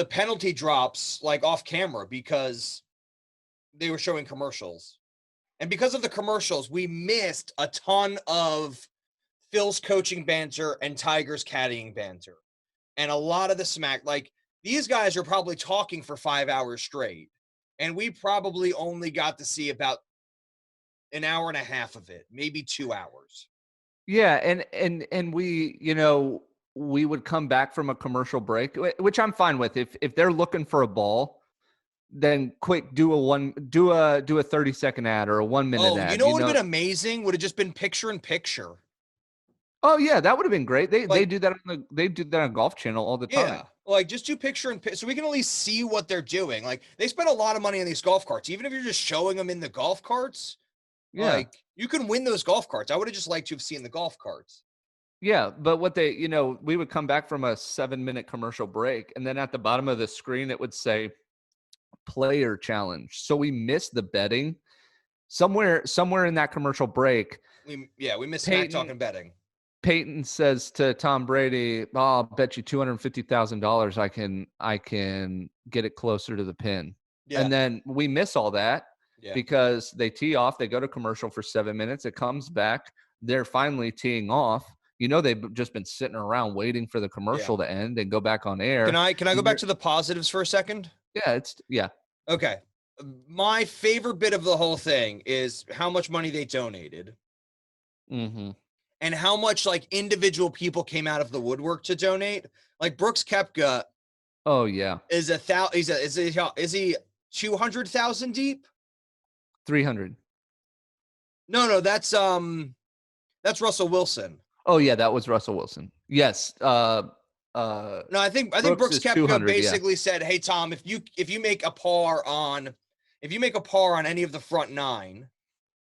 Speaker 2: penalty drops like off camera because they were showing commercials. And because of the commercials, we missed a ton of Phil's coaching banter and Tiger's caddying banter. And a lot of the smack, like these guys are probably talking for 5 hours straight. And we probably only got to see about an hour and a half of it, maybe 2 hours.
Speaker 3: Yeah. And we, we would come back from a commercial break, which I'm fine with. If they're looking for a ball, then quick, do a 30-second ad or a 1-minute ad.
Speaker 2: You know what would have been amazing? Would have just been picture in picture.
Speaker 3: Oh yeah, that would have been great. They do that on Golf Channel all the time.
Speaker 2: Yeah, like just do picture in picture so we can at least see what they're doing. Like they spend a lot of money on these golf carts. Even if you're just showing them in the golf carts, like you can win those golf carts. I would have just liked to have seen the golf carts.
Speaker 3: Yeah, but what we would come back from a 7-minute commercial break, and then at the bottom of the screen it would say player challenge. So we missed the betting somewhere in that commercial break.
Speaker 2: We missed Smack talking betting.
Speaker 3: Peyton says to Tom Brady, oh, I'll bet you $250,000 I can get it closer to the pin.
Speaker 2: Yeah.
Speaker 3: And then we miss all that because they tee off, they go to commercial for 7 minutes, it comes back, they're finally teeing off. You know, they've just been sitting around waiting for the commercial to end and go back on air.
Speaker 2: Can I go back to the positives for a second?
Speaker 3: Yeah.
Speaker 2: Okay. My favorite bit of the whole thing is how much money they donated.
Speaker 3: Mm-hmm.
Speaker 2: And how much like individual people came out of the woodwork to donate. Like Brooks Koepka.
Speaker 3: Oh yeah.
Speaker 2: Is he 200,000 deep?
Speaker 3: 300.
Speaker 2: No, that's Russell Wilson.
Speaker 3: Oh yeah, that was Russell Wilson. Yes.
Speaker 2: No, I think Brooks Koepka basically said, "Hey Tom, if you make a par on any of the front 9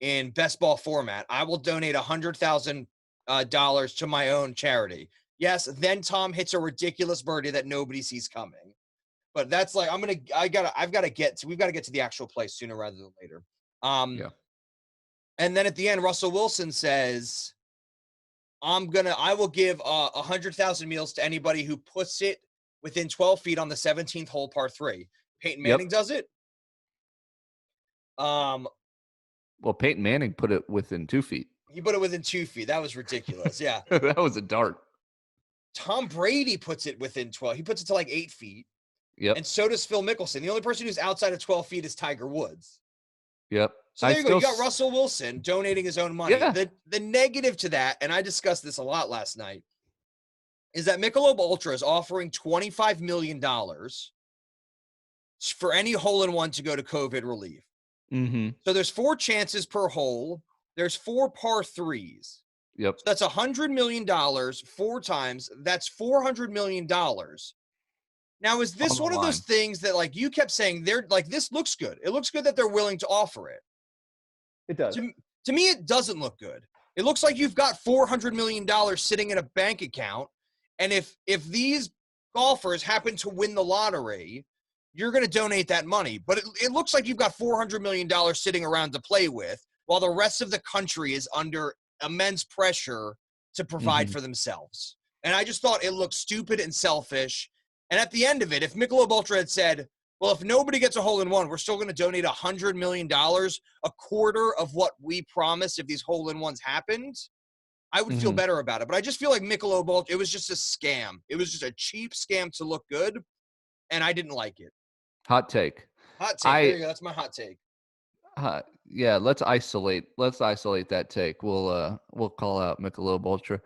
Speaker 2: in best ball format, I will donate $100,000 to my own charity." Yes, then Tom hits a ridiculous birdie that nobody sees coming. But that's like we've got to get to the actual play sooner rather than later. And then at the end, Russell Wilson says, I will give 100,000 meals to anybody who puts it within 12 feet on the 17th hole, par 3. Peyton Manning does it.
Speaker 3: Well, Peyton Manning put it within 2 feet.
Speaker 2: He put it within 2 feet. That was ridiculous. Yeah.
Speaker 3: That was a dart.
Speaker 2: Tom Brady puts it within 12. He puts it to like 8 feet.
Speaker 3: Yep.
Speaker 2: And so does Phil Mickelson. The only person who's outside of 12 feet is Tiger Woods.
Speaker 3: Yep.
Speaker 2: So there you go. You got Russell Wilson donating his own money.
Speaker 3: Yeah.
Speaker 2: The negative to that, and I discussed this a lot last night, is that Michelob Ultra is offering $25 million for any hole-in-one to go to COVID relief.
Speaker 3: Mm-hmm.
Speaker 2: So there's 4 chances per hole. There's 4 par 3s.
Speaker 3: Yep.
Speaker 2: So that's $100 million 4 times. That's $400 million. Now, is this one of those things that, like, you kept saying, they're like, this looks good. It looks good that they're willing to offer it.
Speaker 3: It does.
Speaker 2: To me, it doesn't look good. It looks like you've got $400 million sitting in a bank account. And if these golfers happen to win the lottery, you're going to donate that money. But it looks like you've got $400 million sitting around to play with while the rest of the country is under immense pressure to provide for themselves. And I just thought it looked stupid and selfish. And at the end of it, if Michelob Ultra had said, well, if nobody gets a hole-in-one, we're still going to donate $100 million, a quarter of what we promised if these hole-in-ones happened, I would feel better about it. But I just feel like Michelob Ultra, it was just a scam. It was just a cheap scam to look good, and I didn't like it.
Speaker 3: Hot take.
Speaker 2: There you go. That's my hot take.
Speaker 3: Yeah, let's isolate that take. We'll call out Michelob Ultra.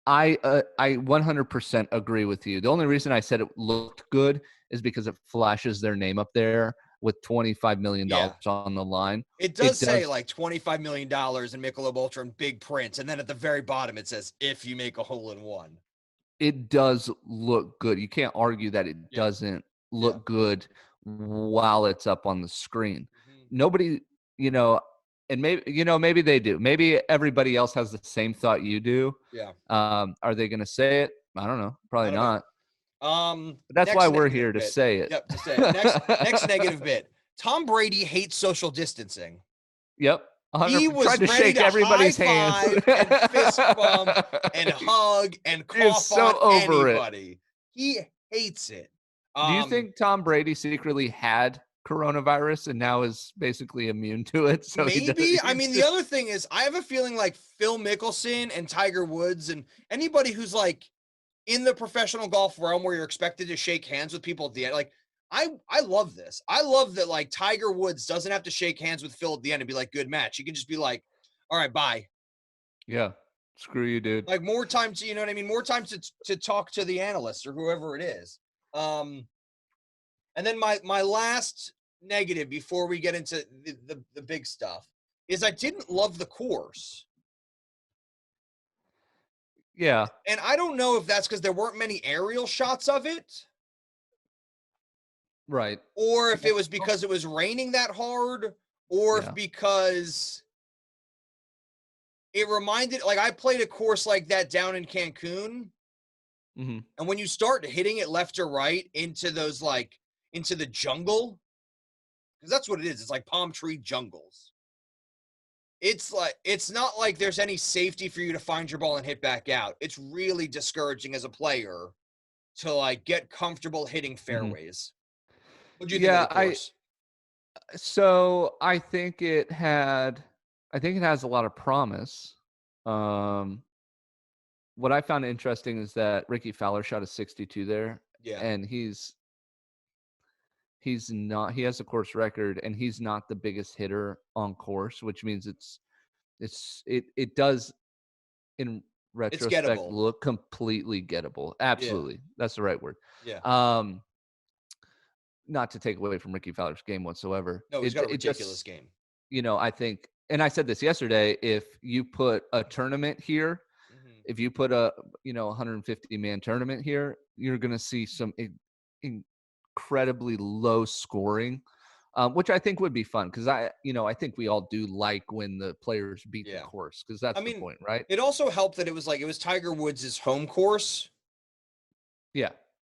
Speaker 3: I 100% agree with you. The only reason I said it looked good is because it flashes their name up there with $25 million on the line.
Speaker 2: It does say like $25 million in Michelob Ultra in big print. And then at the very bottom, it says, if you make a hole-in-one.
Speaker 3: It does look good. You can't argue that it doesn't look good while it's up on the screen. Nobody, and maybe they do. Maybe everybody else has the same thought you do.
Speaker 2: Yeah.
Speaker 3: Are they going to say it? I don't know. Probably not.
Speaker 2: But
Speaker 3: that's why we're here to say it.
Speaker 2: Yep, to say it. Next negative bit. Tom Brady hates social distancing.
Speaker 3: Yep.
Speaker 2: He was
Speaker 3: tried to shake everybody's hands
Speaker 2: and fist bump and hug and cough on anybody. He hates it.
Speaker 3: Do you think Tom Brady secretly had coronavirus and now is basically immune to it? So
Speaker 2: maybe. I mean, the other thing is, I have a feeling like Phil Mickelson and Tiger Woods and anybody who's like in the professional golf realm where you're expected to shake hands with people at the end, like I love this. I love that, like, Tiger Woods doesn't have to shake hands with Phil at the end and be like, good match. He can just be like, all right, bye.
Speaker 3: Yeah. Screw you, dude.
Speaker 2: Like, more time to, you know what I mean? More time to talk to the analyst or whoever it is. And then my last negative before we get into the big stuff is I didn't love the course.
Speaker 3: Yeah.
Speaker 2: And I don't know if that's because there weren't many aerial shots of it.
Speaker 3: Right.
Speaker 2: Or if it was because it was raining that hard, or if because it reminded, like, I played a course like that down in Cancun. And when you start hitting it left or right into those, like, into the jungle, because that's what it is. It's like palm tree jungles. it's not like there's any safety for you to find your ball and hit back out. It's really discouraging as a player to like get comfortable hitting fairways. What do you think of the course?
Speaker 3: So I think it has a lot of promise. What I found interesting is that Ricky Fowler shot a 62 there.
Speaker 2: Yeah.
Speaker 3: And he has a course record, and he's not the biggest hitter on course, which means it does in retrospect look completely gettable. Absolutely. Yeah. That's the right word.
Speaker 2: Yeah.
Speaker 3: Not to take away from Ricky Fowler's game whatsoever.
Speaker 2: No, he's got a ridiculous game.
Speaker 3: I think, and I said this yesterday, if you put a tournament here, if you put a 150-man tournament here, you're going to see some incredibly low scoring, which I think would be fun because I think we all do like when the players beat the course, because that's the point, right?
Speaker 2: It also helped that it was Tiger Woods' home course.
Speaker 3: Yeah.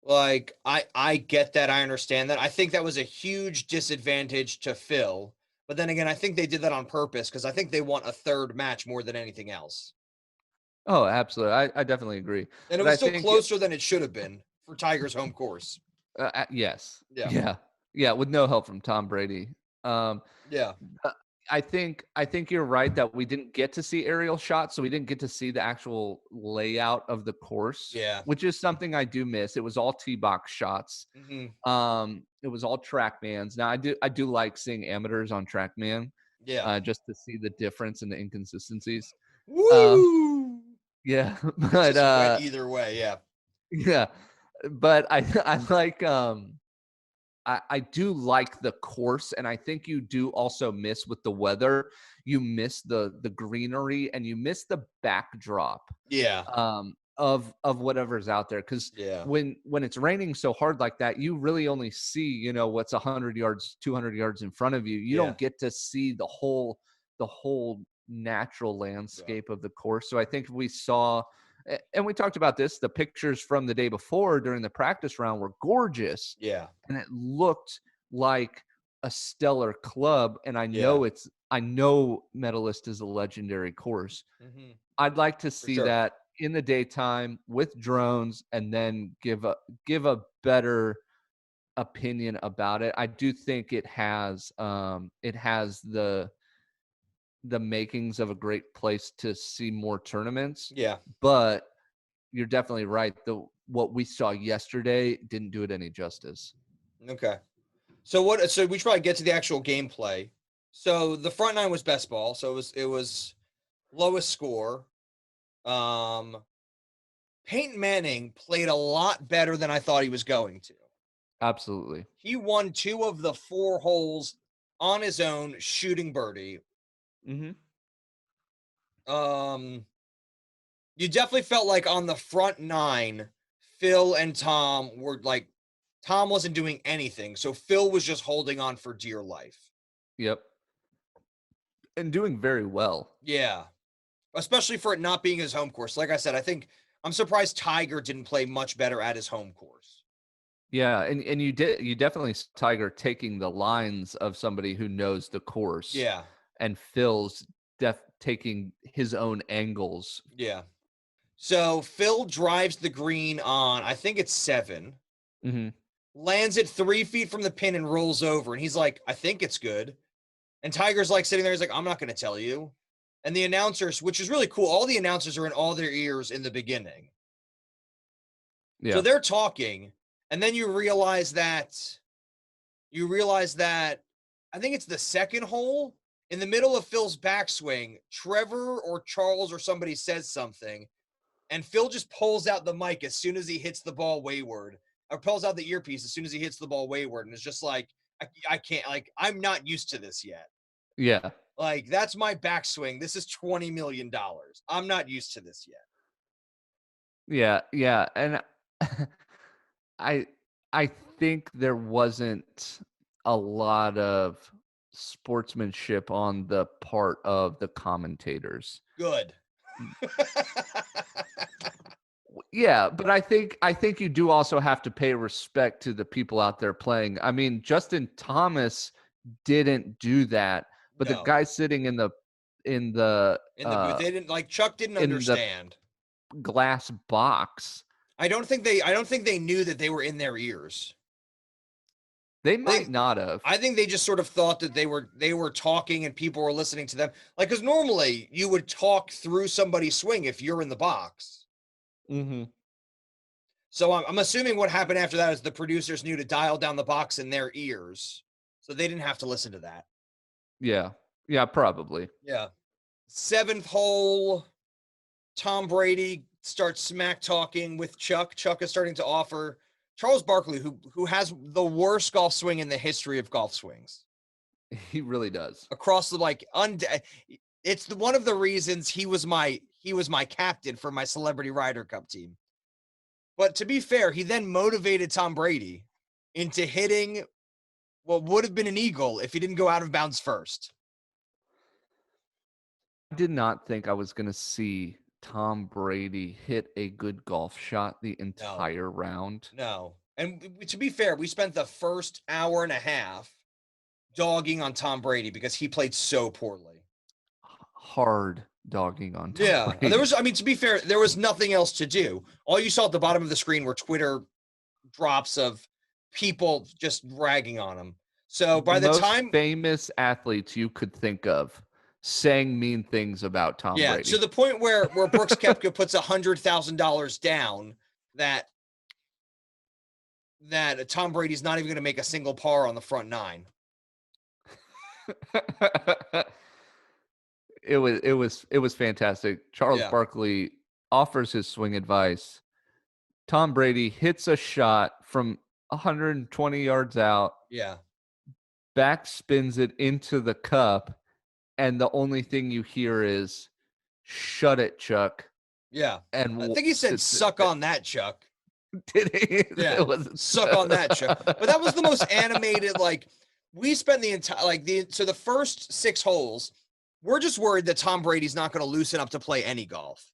Speaker 2: Like, I get that. I understand that. I think that was a huge disadvantage to Phil. But then again, I think they did that on purpose because I think they want a third match more than anything else.
Speaker 3: Oh, absolutely. I definitely agree.
Speaker 2: And it was still closer than it should have been for Tiger's home course.
Speaker 3: Yes.
Speaker 2: Yeah.
Speaker 3: Yeah. With no help from Tom Brady.
Speaker 2: Yeah.
Speaker 3: I think you're right that we didn't get to see aerial shots, so we didn't get to see the actual layout of the course.
Speaker 2: Yeah.
Speaker 3: Which is something I do miss. It was all tee box shots.
Speaker 2: Mm-hmm.
Speaker 3: It was all TrackMans. Now I do like seeing amateurs on TrackMan.
Speaker 2: Yeah.
Speaker 3: Just to see the difference and the inconsistencies.
Speaker 2: Woo!
Speaker 3: Yeah. But
Speaker 2: went either way, yeah.
Speaker 3: Yeah. But I like I do like the course, and I think you do also miss with the weather. You miss the greenery, and you miss the backdrop.
Speaker 2: Yeah.
Speaker 3: Of whatever's out there, because when it's raining so hard like that, you really only see what's 100 yards, 200 yards in front of you. You don't get to see the whole natural landscape of the course. So I think we saw. And we talked about this, the pictures from the day before during the practice round were gorgeous.
Speaker 2: Yeah.
Speaker 3: And it looked like a stellar club. And I know Medalist is a legendary course.
Speaker 2: Mm-hmm.
Speaker 3: I'd like to see that in the daytime with drones, and then give a better opinion about it. I do think it has the makings of a great place to see more tournaments.
Speaker 2: Yeah.
Speaker 3: But you're definitely right. What we saw yesterday didn't do it any justice.
Speaker 2: Okay. So we should probably get to the actual gameplay. So the front nine was best ball. So it was lowest score. Peyton Manning played a lot better than I thought he was going to.
Speaker 3: Absolutely.
Speaker 2: He won 2 of the 4 holes on his own, shooting birdie.
Speaker 3: Mm-hmm.
Speaker 2: You definitely felt like on the front 9, Phil and Tom were like, Tom wasn't doing anything, so Phil was just holding on for dear life.
Speaker 3: Yep. And doing very well.
Speaker 2: Yeah. Especially for it not being his home course. Like I said, I'm surprised Tiger didn't play much better at his home course.
Speaker 3: Yeah, and you definitely saw Tiger taking the lines of somebody who knows the course.
Speaker 2: Yeah.
Speaker 3: And Phil's taking his own angles.
Speaker 2: Yeah. So Phil drives the green on, I think it's 7.
Speaker 3: Mm-hmm.
Speaker 2: Lands it 3 feet from the pin and rolls over. And he's like, I think it's good. And Tiger's like sitting there. He's like, I'm not going to tell you. And the announcers, which is really cool, all the announcers are in all their ears in the beginning. Yeah. So they're talking. And then you realize that I think it's the second hole. In the middle of Phil's backswing, Trevor or Charles or somebody says something, and Phil just pulls out the mic as soon as he hits the ball wayward, or pulls out the earpiece as soon as he hits the ball wayward, and it's just like, I can't, like, I'm not used to this yet.
Speaker 3: Yeah.
Speaker 2: Like, that's my backswing. This is $20 million. I'm not used to this yet.
Speaker 3: Yeah. And I think there wasn't a lot of sportsmanship on the part of the commentators.
Speaker 2: Good.
Speaker 3: Yeah, but I think you do also have to pay respect to the people out there playing. I mean, Justin Thomas didn't do that, but the guy sitting in in the
Speaker 2: booth. They didn't like Chuck didn't understand
Speaker 3: the glass box.
Speaker 2: I don't think they knew that they were in their ears.
Speaker 3: They might not have.
Speaker 2: I think they just sort of thought that they were talking and people were listening to them. Like, because normally you would talk through somebody's swing if you're in the box.
Speaker 3: Mm-hmm.
Speaker 2: So I'm assuming what happened after that is the producers knew to dial down the box in their ears, so they didn't have to listen to that.
Speaker 3: Yeah, probably.
Speaker 2: Yeah. 7th hole, Tom Brady starts smack talking with Chuck. Chuck is starting to offer Charles Barkley, who has the worst golf swing in the history of golf swings.
Speaker 3: He really does.
Speaker 2: Across the it's one of the reasons he was my captain for my Celebrity Ryder Cup team. But to be fair, he then motivated Tom Brady into hitting what would have been an eagle if he didn't go out of bounds first.
Speaker 3: I did not think I was going to see Tom Brady hit a good golf shot the entire round.
Speaker 2: No. And to be fair, we spent the first hour and a half dogging on Tom Brady because he played so poorly.
Speaker 3: Hard dogging on Tom Brady.
Speaker 2: There was, to be fair, there was nothing else to do. All you saw at the bottom of the screen were Twitter drops of people just ragging on him. So by the time
Speaker 3: famous athletes you could think of saying mean things about Tom Brady.
Speaker 2: To the point where Brooks Koepka puts $100,000 down that Tom Brady's not even going to make a single par on the front 9.
Speaker 3: It was fantastic. Charles Barkley offers his swing advice. Tom Brady hits a shot from 120 yards out.
Speaker 2: Yeah.
Speaker 3: Back spins it into the cup, and the only thing you hear is "Shut it, Chuck."
Speaker 2: Yeah.
Speaker 3: And
Speaker 2: I think he said "Suck on that, Chuck."
Speaker 3: Did he?
Speaker 2: Yeah. Suck on that, Chuck. But that was the most animated. We spent the entire the first 6 holes. We're just worried that Tom Brady's not going to loosen up to play any golf.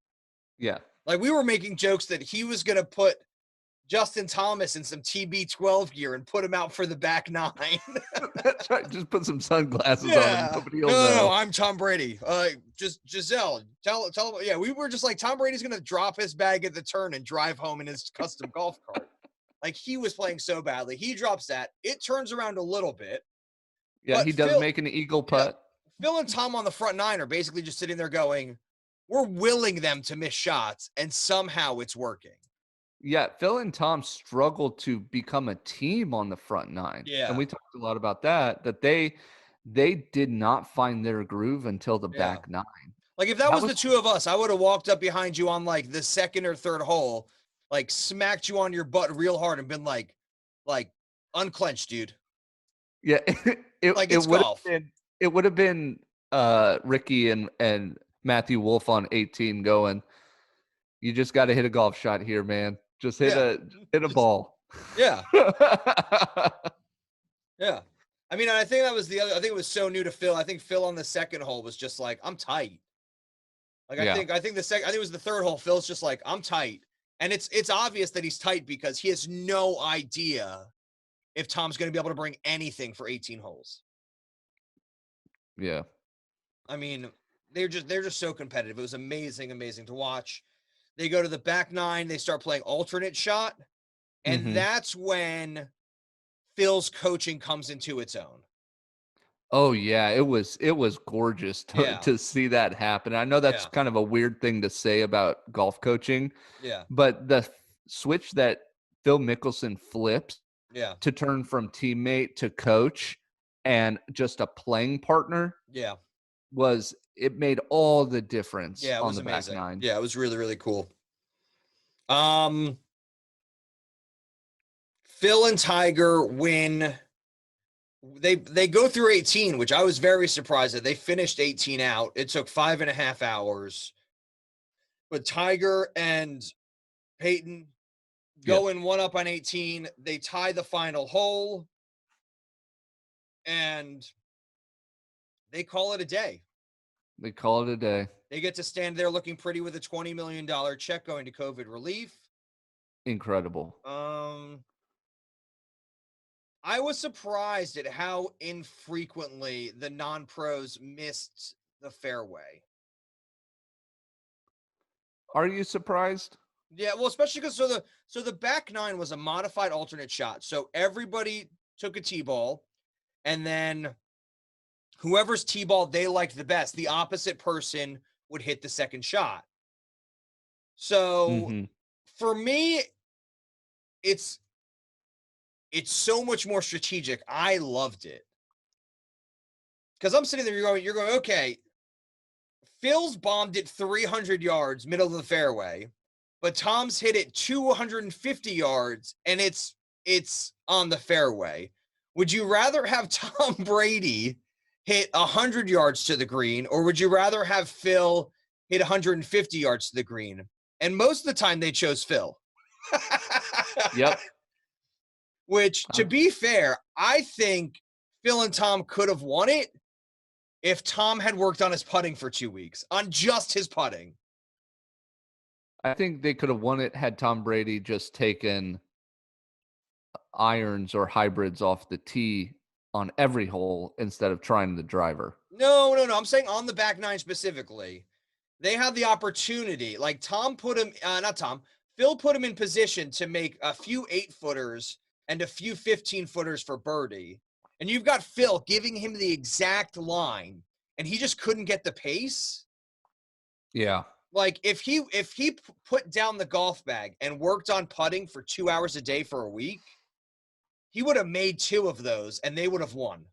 Speaker 3: Yeah.
Speaker 2: We were making jokes that he was going to put Justin Thomas in some TB12 gear and put him out for the back 9.
Speaker 3: That's right. Just put some sunglasses on him. Nobody will know.
Speaker 2: No, I'm Tom Brady. Just Giselle, tell him. Yeah, we were just like, Tom Brady's going to drop his bag at the turn and drive home in his custom golf cart. He was playing so badly. He drops that. It turns around a little bit.
Speaker 3: Yeah, he does make an eagle putt.
Speaker 2: Phil and Tom on the front 9 are basically just sitting there going, we're willing them to miss shots, and somehow it's working.
Speaker 3: Yeah, Phil and Tom struggled to become a team on the front 9.
Speaker 2: Yeah.
Speaker 3: And we talked a lot about that they did not find their groove until the back 9.
Speaker 2: If that was the two of us, I would have walked up behind you on the 2nd or 3rd hole, smacked you on your butt real hard and been like unclench, dude.
Speaker 3: Yeah.
Speaker 2: It's golf.
Speaker 3: It would have been Ricky and Matthew Wolf on 18 going, you just got to hit a golf shot here, man. Just hit a ball.
Speaker 2: Yeah. Yeah. I think that was I think it was so new to Phil. I think Phil on the 2nd hole was just like, I'm tight. I think it was the 3rd hole. Phil's just like, I'm tight. And it's obvious that he's tight because he has no idea if Tom's going to be able to bring anything for 18 holes.
Speaker 3: Yeah.
Speaker 2: They're just so competitive. It was amazing to watch. They go to the back 9. They start playing alternate shot. And that's when Phil's coaching comes into its own.
Speaker 3: Oh yeah, it was gorgeous to see that happen. I know that's kind of a weird thing to say about golf coaching.
Speaker 2: Yeah.
Speaker 3: But the switch that Phil Mickelson flips to turn from teammate to coach and just a playing partner.
Speaker 2: Yeah.
Speaker 3: It made all the difference
Speaker 2: on the
Speaker 3: amazing. Back 9.
Speaker 2: Yeah, it was really, really cool. Phil and Tiger win. They go through 18, which I was very surprised that they finished 18 out. It took 5.5 hours. But Tiger and Peyton go in 1 up on 18. They tie the final hole. And they call it a day.
Speaker 3: They call it a day.
Speaker 2: They get to stand there looking pretty with a $20 million check going to COVID relief.
Speaker 3: Incredible.
Speaker 2: I was surprised at how infrequently the non-pros missed the fairway.
Speaker 3: Are you surprised?
Speaker 2: Yeah, well, especially because so the back nine was a modified alternate shot. So everybody took a tee ball, and then whoever's tee ball they liked the best, the opposite person would hit the second shot. So for me, it's so much more strategic. I loved it. Because I'm sitting there, you're going, okay, Phil's bombed it 300 yards, middle of the fairway, but Tom's hit it 250 yards, and it's on the fairway. Would you rather have Tom Brady hit 100 yards to the green, or would you rather have Phil hit 150 yards to the green? And most of the time, they chose Phil.
Speaker 3: Yep.
Speaker 2: Which, to be fair, I think Phil and Tom could have won it if Tom had worked on his putting for 2 weeks, on just his putting.
Speaker 3: I think they could have won it had Tom Brady just taken irons or hybrids off the tee on every hole instead of trying the driver.
Speaker 2: No. I'm saying on the back nine specifically. They had the opportunity. Like Phil put him in position to make a few 8-footers and a few 15-footers for birdie. And you've got Phil giving him the exact line, and he just couldn't get the pace.
Speaker 3: Yeah.
Speaker 2: Like if he put down the golf bag and worked on putting for 2 hours a day for a week, he would have made 2 of those and they would have won.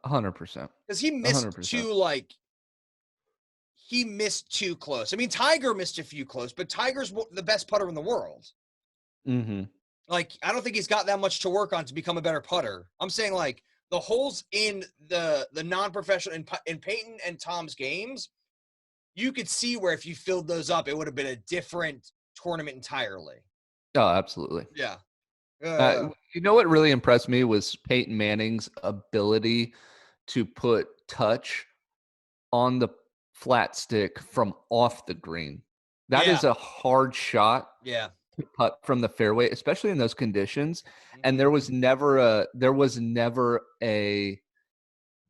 Speaker 3: 100%.
Speaker 2: Because he missed
Speaker 3: 100%.
Speaker 2: he missed 2 close. I mean, Tiger missed a few close, but Tiger's the best putter in the world. Like, I don't think he's got that much to work on to become a better putter. I'm saying, like, the holes in the non-professional in Peyton and Tom's games, you could see where if you filled those up, it would have been a different tournament entirely.
Speaker 3: Oh, absolutely.
Speaker 2: Yeah.
Speaker 3: You know what really impressed me was Peyton Manning's ability to put touch on the flat stick from off the green. That is a hard shot.
Speaker 2: Yeah.
Speaker 3: To putt from the fairway, especially in those conditions. And there was never a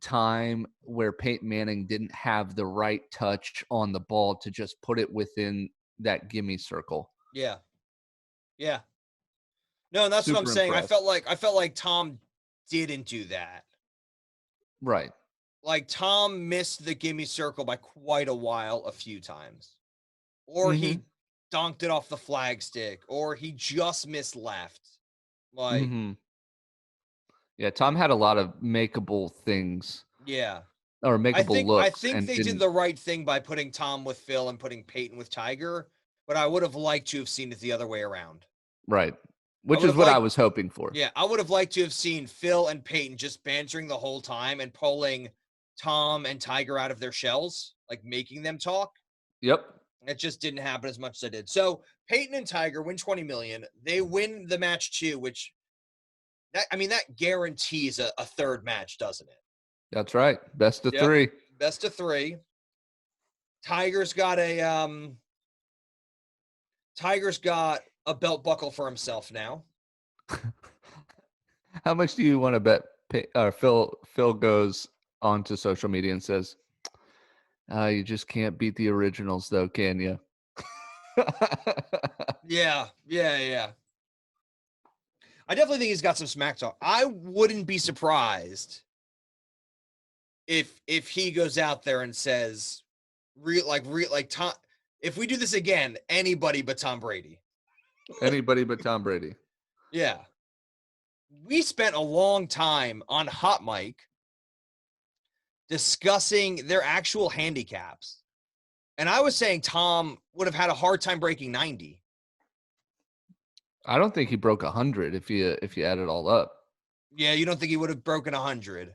Speaker 3: time where Peyton Manning didn't have the right touch on the ball to just put it within that gimme circle.
Speaker 2: Yeah. Yeah. No, and that's
Speaker 3: Super
Speaker 2: what I'm saying.
Speaker 3: impressed.
Speaker 2: I felt like Tom didn't do that.
Speaker 3: Right.
Speaker 2: Like Tom missed the gimme circle by quite a while a few times. Or he donked it off the flag stick, or he just missed left. Like
Speaker 3: yeah, Tom had a lot of makeable things.
Speaker 2: Yeah.
Speaker 3: Or makeable looks.
Speaker 2: I think they did the right thing by putting Tom with Phil and putting Peyton with Tiger, but I would have liked to have seen it the other way around.
Speaker 3: Right. Which is what I was hoping for.
Speaker 2: Yeah, I would have liked to have seen Phil and Peyton just bantering the whole time and pulling Tom and Tiger out of their shells, like making them talk.
Speaker 3: Yep.
Speaker 2: It just didn't happen as much as I did. So Peyton and Tiger win $20 million. They win the match 2, which that guarantees a third match, doesn't it?
Speaker 3: That's right. Best of 3.
Speaker 2: Best of 3. Tiger's got a belt buckle for himself now.
Speaker 3: How much do you want to bet Phil goes onto social media and says, you just can't beat the originals though, can you?
Speaker 2: Yeah. I definitely think he's got some smack talk. I wouldn't be surprised if he goes out there and says, Tom, if we do this again, anybody but Tom Brady.
Speaker 3: Anybody but Tom Brady.
Speaker 2: Yeah. We spent a long time on Hot Mic discussing their actual handicaps. And I was saying Tom would have had a hard time breaking 90.
Speaker 3: I don't think he broke 100 if you add it all up.
Speaker 2: Yeah, you don't think he would have broken 100?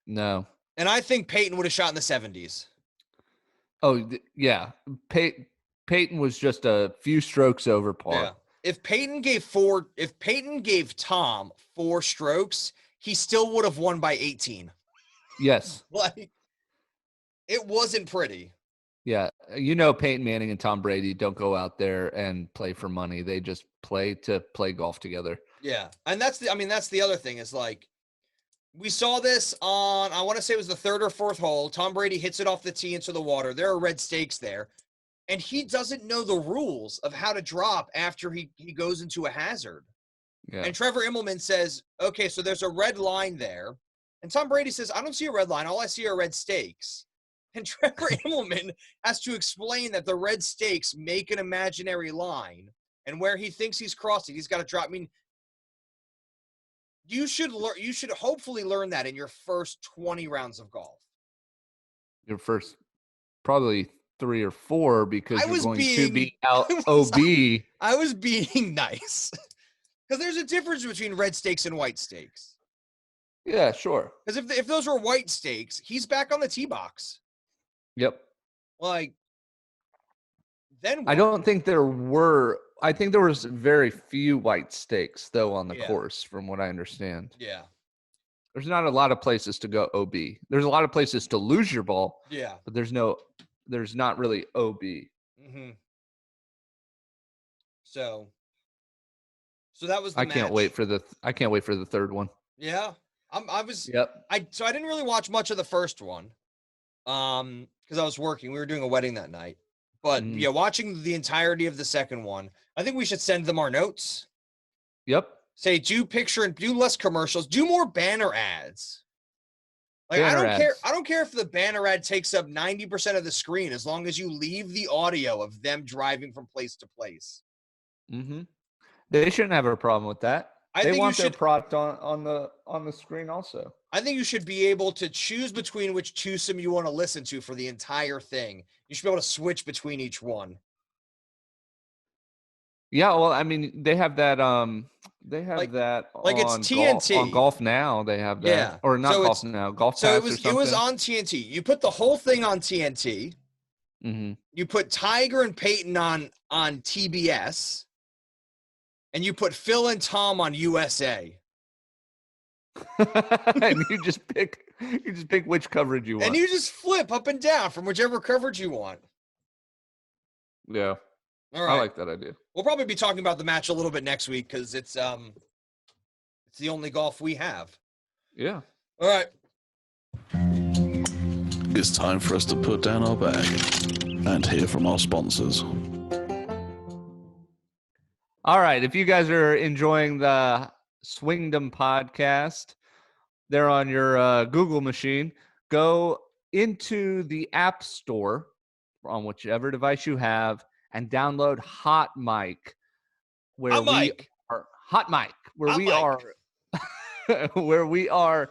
Speaker 3: No.
Speaker 2: And I think Peyton would have shot in the 70s.
Speaker 3: Oh, yeah. Peyton was just a few strokes over par.
Speaker 2: Yeah. If Peyton gave Tom 4 strokes, he still would have won by 18.
Speaker 3: Yes.
Speaker 2: Like, it wasn't pretty.
Speaker 3: Yeah. You know, Peyton Manning and Tom Brady don't go out there and play for money. They just play to play golf together.
Speaker 2: Yeah. And that's the other thing is like We saw this on, I want to say it was the third or fourth hole. Tom Brady hits it off the tee into the water. There are red stakes there. And he doesn't know the rules of how to drop after he goes into a hazard.
Speaker 3: Yeah.
Speaker 2: And Trevor Immelman says, okay, so there's a red line there. And Tom Brady says, I don't see a red line. All I see are red stakes. And Trevor Immelman has to explain that the red stakes make an imaginary line. And where he thinks he's crossing, he's got to drop. I mean, you should hopefully learn that in your first 20 rounds of golf.
Speaker 3: Your first probably 3 or 4 because you're going to be out OB.
Speaker 2: I was being nice. Because there's a difference between red stakes and white stakes.
Speaker 3: Yeah, sure.
Speaker 2: Because if those were white stakes, he's back on the tee box.
Speaker 3: Yep.
Speaker 2: Like, then what?
Speaker 3: I don't think there were. I think there was very few white stakes though on the course, from what I understand.
Speaker 2: Yeah.
Speaker 3: There's not a lot of places to go OB. There's a lot of places to lose your ball.
Speaker 2: Yeah.
Speaker 3: But there's not really OB.
Speaker 2: Mm-hmm. So that was the
Speaker 3: I
Speaker 2: match.
Speaker 3: can't wait for the third one.
Speaker 2: Yeah.
Speaker 3: Yep.
Speaker 2: So I didn't really watch much of the first one. Because I was working. We were doing a wedding that night. But yeah, watching the entirety of the second one, I think we should send them our notes.
Speaker 3: Yep.
Speaker 2: Say, do less commercials, do more banner ads. Like, I don't care if the banner ad takes up 90% of the screen, as long as you leave the audio of them driving from place to place.
Speaker 3: Mm-hmm. They shouldn't have a problem with that. They want their product on the screen also.
Speaker 2: I think you should be able to choose between which twosome you want to listen to for the entire thing. You should be able to switch between each one.
Speaker 3: Yeah, well, I mean, they have that. They have that.
Speaker 2: Like it's TNT
Speaker 3: on Golf Now. They have that.
Speaker 2: Yeah,
Speaker 3: or not Golf Now. Golf Pass or something.
Speaker 2: It was on TNT. You put the whole thing on TNT.
Speaker 3: Mm-hmm.
Speaker 2: You put Tiger and Peyton on TBS, and you put Phil and Tom on USA.
Speaker 3: And you just pick which coverage you want.
Speaker 2: And you just flip up and down from whichever coverage you want.
Speaker 3: Yeah.
Speaker 2: All right.
Speaker 3: I like that idea.
Speaker 2: We'll probably be talking about the match a little bit next week because it's the only golf we have.
Speaker 3: Yeah.
Speaker 2: All right.
Speaker 1: It's time for us to put down our bag and hear from our sponsors.
Speaker 3: All right. If you guys are enjoying the Swingdom podcast, they're on your Google machine. Go into the App Store on whichever device you have and download Hot Mic, where we are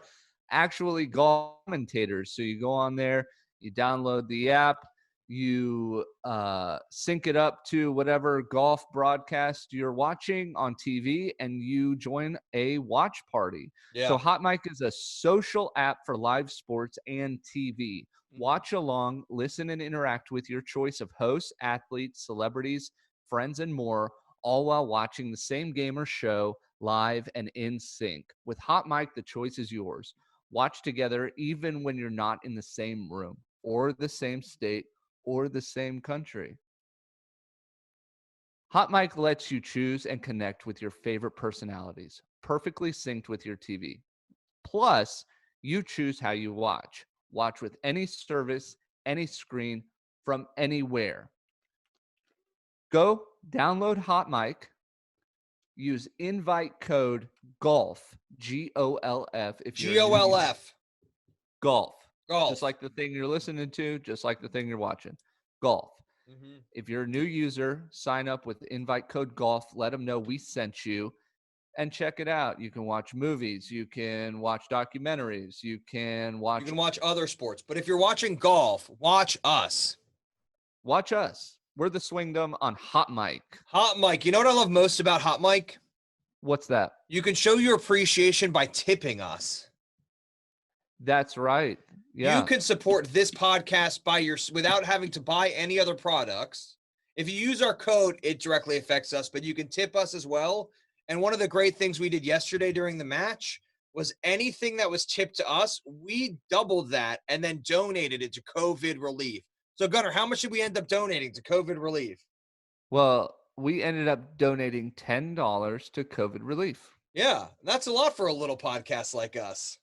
Speaker 3: actually golf commentators. So you go on there, you download the app, you sync it up to whatever golf broadcast you're watching on TV, and you join a watch party.
Speaker 2: Yeah.
Speaker 3: So Hot Mic is a social app for live sports and TV. Watch along, listen, and interact with your choice of hosts, athletes, celebrities, friends, and more, all while watching the same game or show live and in sync. With Hot Mic, the choice is yours. Watch together even when you're not in the same room or the same state or the same country. Hot Mic lets you choose and connect with your favorite personalities, perfectly synced with your TV. Plus, you choose how you watch. Watch with any service, any screen, from anywhere. Go download Hot Mic. Use invite code GOLF, GOLF.
Speaker 2: GOLF.
Speaker 3: Golf.
Speaker 2: Golf.
Speaker 3: Just like the thing you're listening to, just like the thing you're watching. Golf.
Speaker 2: Mm-hmm.
Speaker 3: If you're a new user, sign up with invite code GOLF. Let them know we sent you. And check it out. You can watch movies. You can watch documentaries. You can watch
Speaker 2: other sports. But if you're watching golf, watch us.
Speaker 3: Watch us. We're the Swingdom on Hot Mic.
Speaker 2: Hot Mic. You know what I love most about Hot Mic?
Speaker 3: What's that?
Speaker 2: You can show your appreciation by tipping us.
Speaker 3: That's right. Yeah.
Speaker 2: You can support this podcast without having to buy any other products. If you use our code, it directly affects us, but you can tip us as well. And one of the great things we did yesterday during the match was anything that was tipped to us, we doubled that and then donated it to COVID relief. So, Gunnar, how much did we end up donating to COVID relief?
Speaker 3: Well, we ended up donating $10 to COVID relief.
Speaker 2: Yeah, that's a lot for a little podcast like us.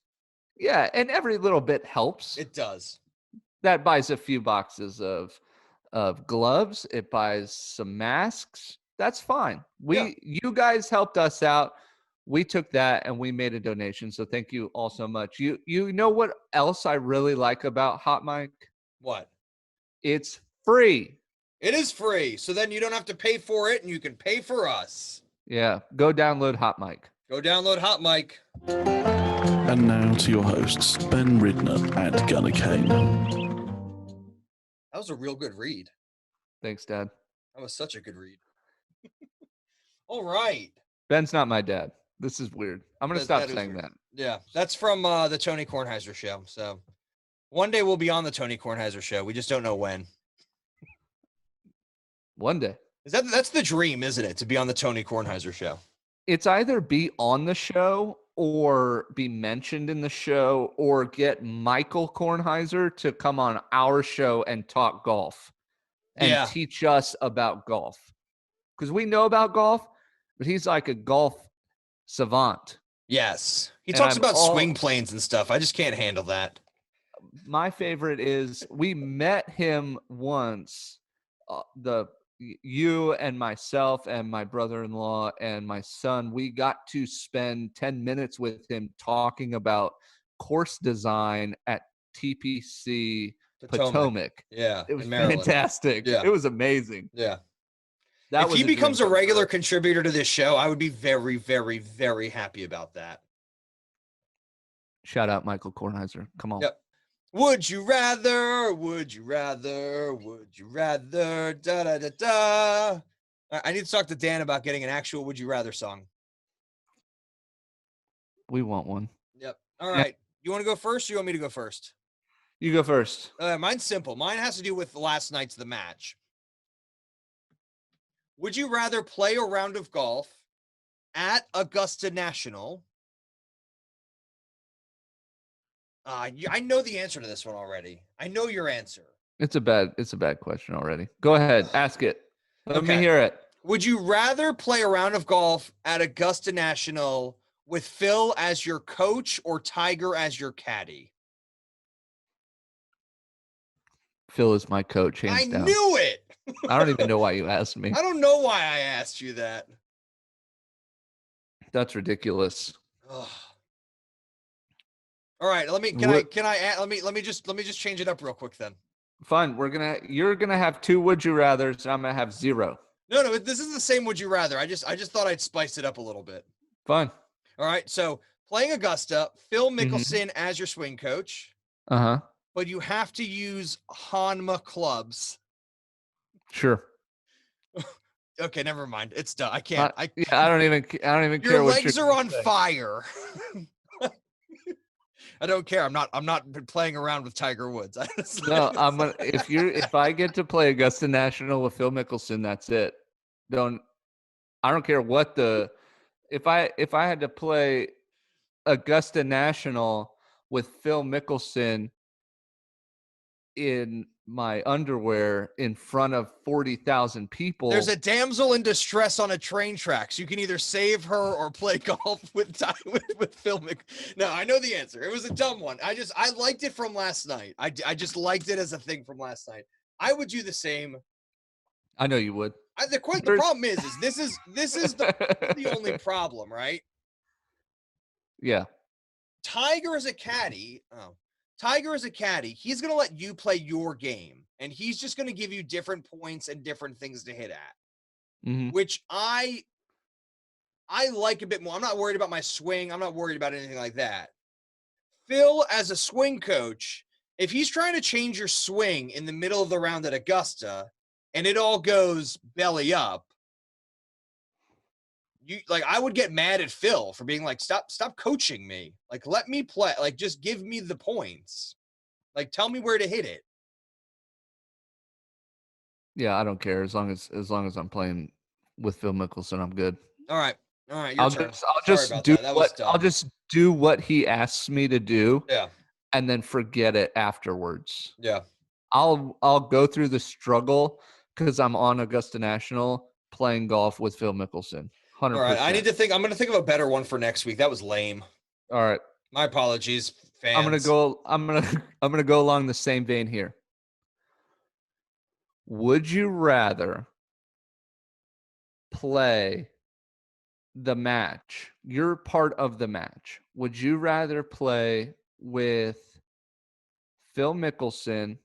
Speaker 3: Yeah, and every little bit helps.
Speaker 2: It does.
Speaker 3: That buys a few boxes of gloves. It buys some masks. That's fine. You guys helped us out. We took that and we made a donation. So thank you all so much. You know what else I really like about Hot Mic?
Speaker 2: What?
Speaker 3: It's free.
Speaker 2: It is free. So then you don't have to pay for it and you can pay for us.
Speaker 3: Yeah. Go download Hot Mic.
Speaker 2: Go download Hot Mic.
Speaker 1: And now to your hosts, Ben Ridner and Gunnar Kane.
Speaker 2: That was a real good read.
Speaker 3: Thanks, Dad.
Speaker 2: That was such a good read. All right.
Speaker 3: Ben's not my dad. This is weird. I'm going to stop saying that.
Speaker 2: Yeah. That's from the Tony Kornheiser show. So one day we'll be on the Tony Kornheiser show. We just don't know when.
Speaker 3: One day.
Speaker 2: That's the dream, isn't it? To be on the Tony Kornheiser show.
Speaker 3: It's either be on the show or be mentioned in the show or get Michael Kornheiser to come on our show and talk golf and teach us about golf. Because we know about golf, but he's like a golf savant.
Speaker 2: Yes. He talks about swing planes and stuff. I just can't handle that.
Speaker 3: My favorite is we met him once, you and myself and my brother-in-law and my son, we got to spend 10 minutes with him talking about course design at TPC Potomac.
Speaker 2: Yeah.
Speaker 3: It was fantastic.
Speaker 2: Yeah.
Speaker 3: It was amazing.
Speaker 2: Yeah. If he becomes a regular contributor to this show, I would be very, very, very happy about that.
Speaker 3: Shout out Michael Kornheiser. Come on.
Speaker 2: Yep. Would you rather? Would you rather? Would you rather? Da da da da. I need to talk to Dan about getting an actual "Would you rather" song.
Speaker 3: We want one.
Speaker 2: Yep. All right. You want to go first? Or you want me to go first?
Speaker 3: You go first.
Speaker 2: Mine's simple. Mine has to do with last night's the match. Would you rather play a round of golf at Augusta National? I know the answer to this one already. I know your answer.
Speaker 3: It's a bad question already. Go ahead. Ask it. Let me hear it.
Speaker 2: Would you rather play a round of golf at Augusta National with Phil as your coach or Tiger as your caddy?
Speaker 3: Phil is my coach, hands down.
Speaker 2: I knew it.
Speaker 3: I don't even know why you asked me.
Speaker 2: I don't know why I asked you that.
Speaker 3: That's ridiculous.
Speaker 2: Ugh. All right, let me just change it up real quick then.
Speaker 3: Fine. You're gonna have 2 would you rathers, and I'm gonna have 0.
Speaker 2: No, this is the same would you rather. I just thought I'd spice it up a little bit.
Speaker 3: Fine.
Speaker 2: All right, so playing Augusta, Phil Mickelson as your swing coach.
Speaker 3: Uh-huh.
Speaker 2: But you have to use Honma clubs.
Speaker 3: Sure.
Speaker 2: Okay, never mind. It's done. I can't. I
Speaker 3: don't even care.
Speaker 2: Your legs are on fire. I don't care. I'm not playing around with Tiger Woods.
Speaker 3: No, if I get to play Augusta National with Phil Mickelson, that's it. I don't care what if I had to play Augusta National with Phil Mickelson in my underwear in front of 40,000 people.
Speaker 2: There's a damsel in distress on a train tracks. You can either save her or play golf with Phil Mickelson. No, I know the answer. It was a dumb one. I liked it from last night. I just liked it as a thing from last night. I would do the same.
Speaker 3: I know you would.
Speaker 2: The problem is this is the only problem, right?
Speaker 3: Yeah.
Speaker 2: Tiger is a caddy. He's going to let you play your game, and he's just going to give you different points and different things to hit at, which I like a bit more. I'm not worried about my swing. I'm not worried about anything like that. Phil, as a swing coach, if he's trying to change your swing in the middle of the round at Augusta and it all goes belly up, I would get mad at Phil for being like, stop coaching me. Like, let me play. Like, just give me the points. Like, tell me where to hit it.
Speaker 3: Yeah, I don't care. As long as I'm playing with Phil Mickelson, I'm good.
Speaker 2: All right.
Speaker 3: I'll just do what he asks me to do.
Speaker 2: Yeah.
Speaker 3: And then forget it afterwards.
Speaker 2: Yeah.
Speaker 3: I'll go through the struggle because I'm on Augusta National playing golf with Phil Mickelson. 100%.
Speaker 2: All right, I'm going to think of a better one for next week. That was lame.
Speaker 3: All right.
Speaker 2: My apologies. fans.
Speaker 3: I'm gonna go along the same vein here. Would you rather play the match? You're part of the match. Would you rather play with Phil Mickelson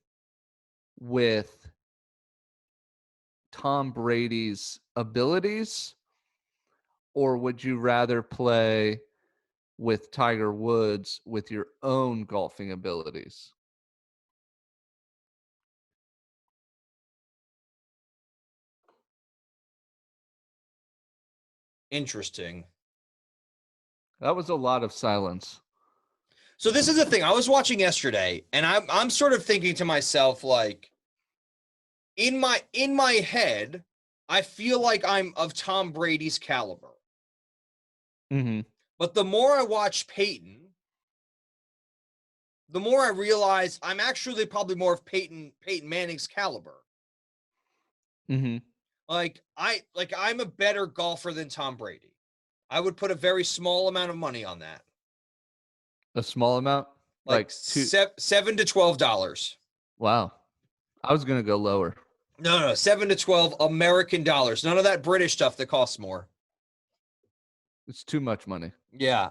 Speaker 3: with Tom Brady's abilities, or would you rather play with Tiger Woods with your own golfing abilities?
Speaker 2: Interesting.
Speaker 3: That was a lot of silence.
Speaker 2: So this is the thing. I was watching yesterday, and I'm sort of thinking to myself, like, in my head, I feel like I'm of Tom Brady's caliber.
Speaker 3: Mm-hmm.
Speaker 2: But the more I watch Peyton, the more I realize I'm actually probably more of Peyton Manning's caliber.
Speaker 3: Mm-hmm.
Speaker 2: I'm a better golfer than Tom Brady. I would put a very small amount of money on that.
Speaker 3: A small amount?
Speaker 2: Like $7 to $12.
Speaker 3: Wow. I was going to go lower.
Speaker 2: No, 7 to 12 American dollars. None of that British stuff that costs more.
Speaker 3: It's too much money.
Speaker 2: Yeah.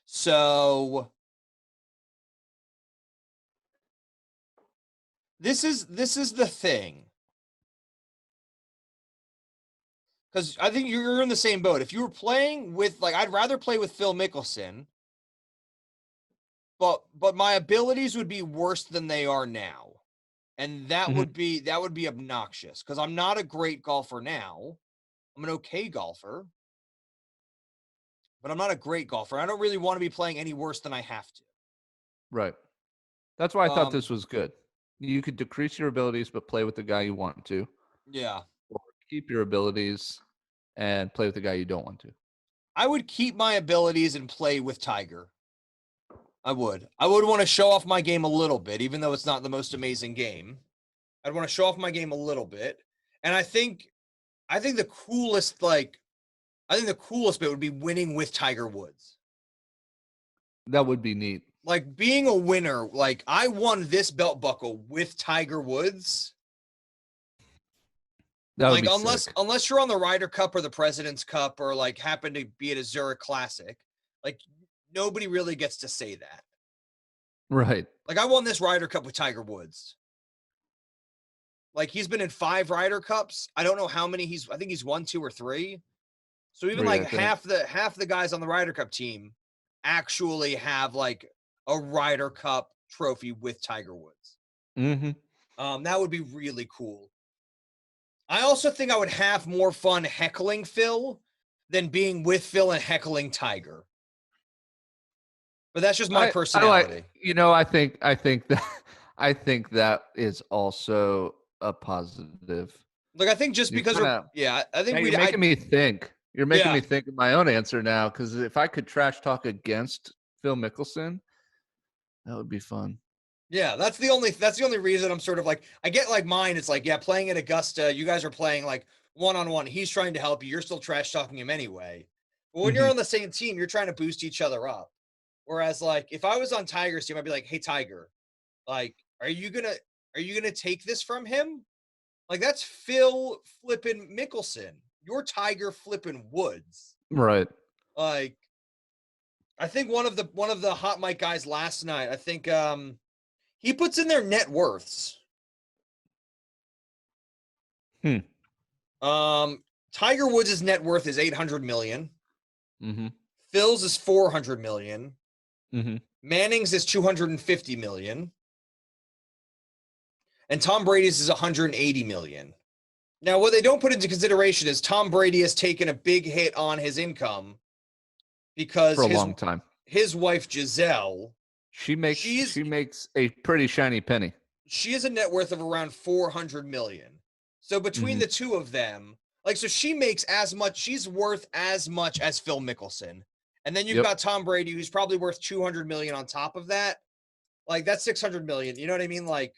Speaker 2: So this is the thing. Because I think you're in the same boat. If you were playing with, like, I'd rather play with Phil Mickelson, but my abilities would be worse than they are now. And that would be obnoxious because I'm not a great golfer now. I'm an okay golfer, but I'm not a great golfer. I don't really want to be playing any worse than I have to.
Speaker 3: Right. That's why I thought this was good. You could decrease your abilities, but play with the guy you want to.
Speaker 2: Yeah.
Speaker 3: Or keep your abilities and play with the guy you don't want to.
Speaker 2: I would keep my abilities and play with Tiger. I would want to show off my game a little bit, even though it's not the most amazing game. I'd want to show off my game a little bit. And I think the coolest bit would be winning with Tiger Woods.
Speaker 3: That would be neat.
Speaker 2: Like being a winner, like I won this belt buckle with Tiger Woods.
Speaker 3: That would
Speaker 2: like
Speaker 3: be
Speaker 2: unless you're on the Ryder Cup or the President's Cup or like happen to be at a Zurich Classic, like nobody really gets to say that.
Speaker 3: Right.
Speaker 2: Like I won this Ryder Cup with Tiger Woods. Like he's been in 5 Ryder Cups. I don't know how many I think he's won 2 or 3. So even like half the guys on the Ryder Cup team actually have like a Ryder Cup trophy with Tiger Woods.
Speaker 3: Mm-hmm.
Speaker 2: That would be really cool. I also think I would have more fun heckling Phil than being with Phil and heckling Tiger. But that's just my personality.
Speaker 3: I think that is also a positive.
Speaker 2: Look, I think just because I think
Speaker 3: you're making me think. You're making me think of my own answer now, because if I could trash talk against Phil Mickelson, that would be fun.
Speaker 2: Yeah, that's the only reason I'm sort of like, I get like mine. It's like, yeah, playing at Augusta, you guys are playing like one-on-one. He's trying to help you. You're still trash talking him anyway. But when you're on the same team, you're trying to boost each other up. Whereas like, if I was on Tiger's team, I'd be like, hey, Tiger, like, are you gonna take this from him? Like that's Phil flipping Mickelson. You're Tiger flipping Woods.
Speaker 3: Right.
Speaker 2: Like, I think one of the hot mic guys last night, I think he puts in their net worths. Tiger Woods' net worth is $800 million.
Speaker 3: Mm-hmm.
Speaker 2: Phil's is $400 million.
Speaker 3: Mm-hmm.
Speaker 2: Manning's is $250 million. And Tom Brady's is $180 million. Now, what they don't put into consideration is Tom Brady has taken a big hit on his income because
Speaker 3: for a long time.
Speaker 2: His wife Giselle,
Speaker 3: she makes a pretty shiny penny.
Speaker 2: She has a net worth of around $400 million. So between the two of them, like, so she makes as much. She's worth as much as Phil Mickelson, and then you've got Tom Brady, who's probably worth $200 million on top of that. Like that's $600 million. You know what I mean? Like,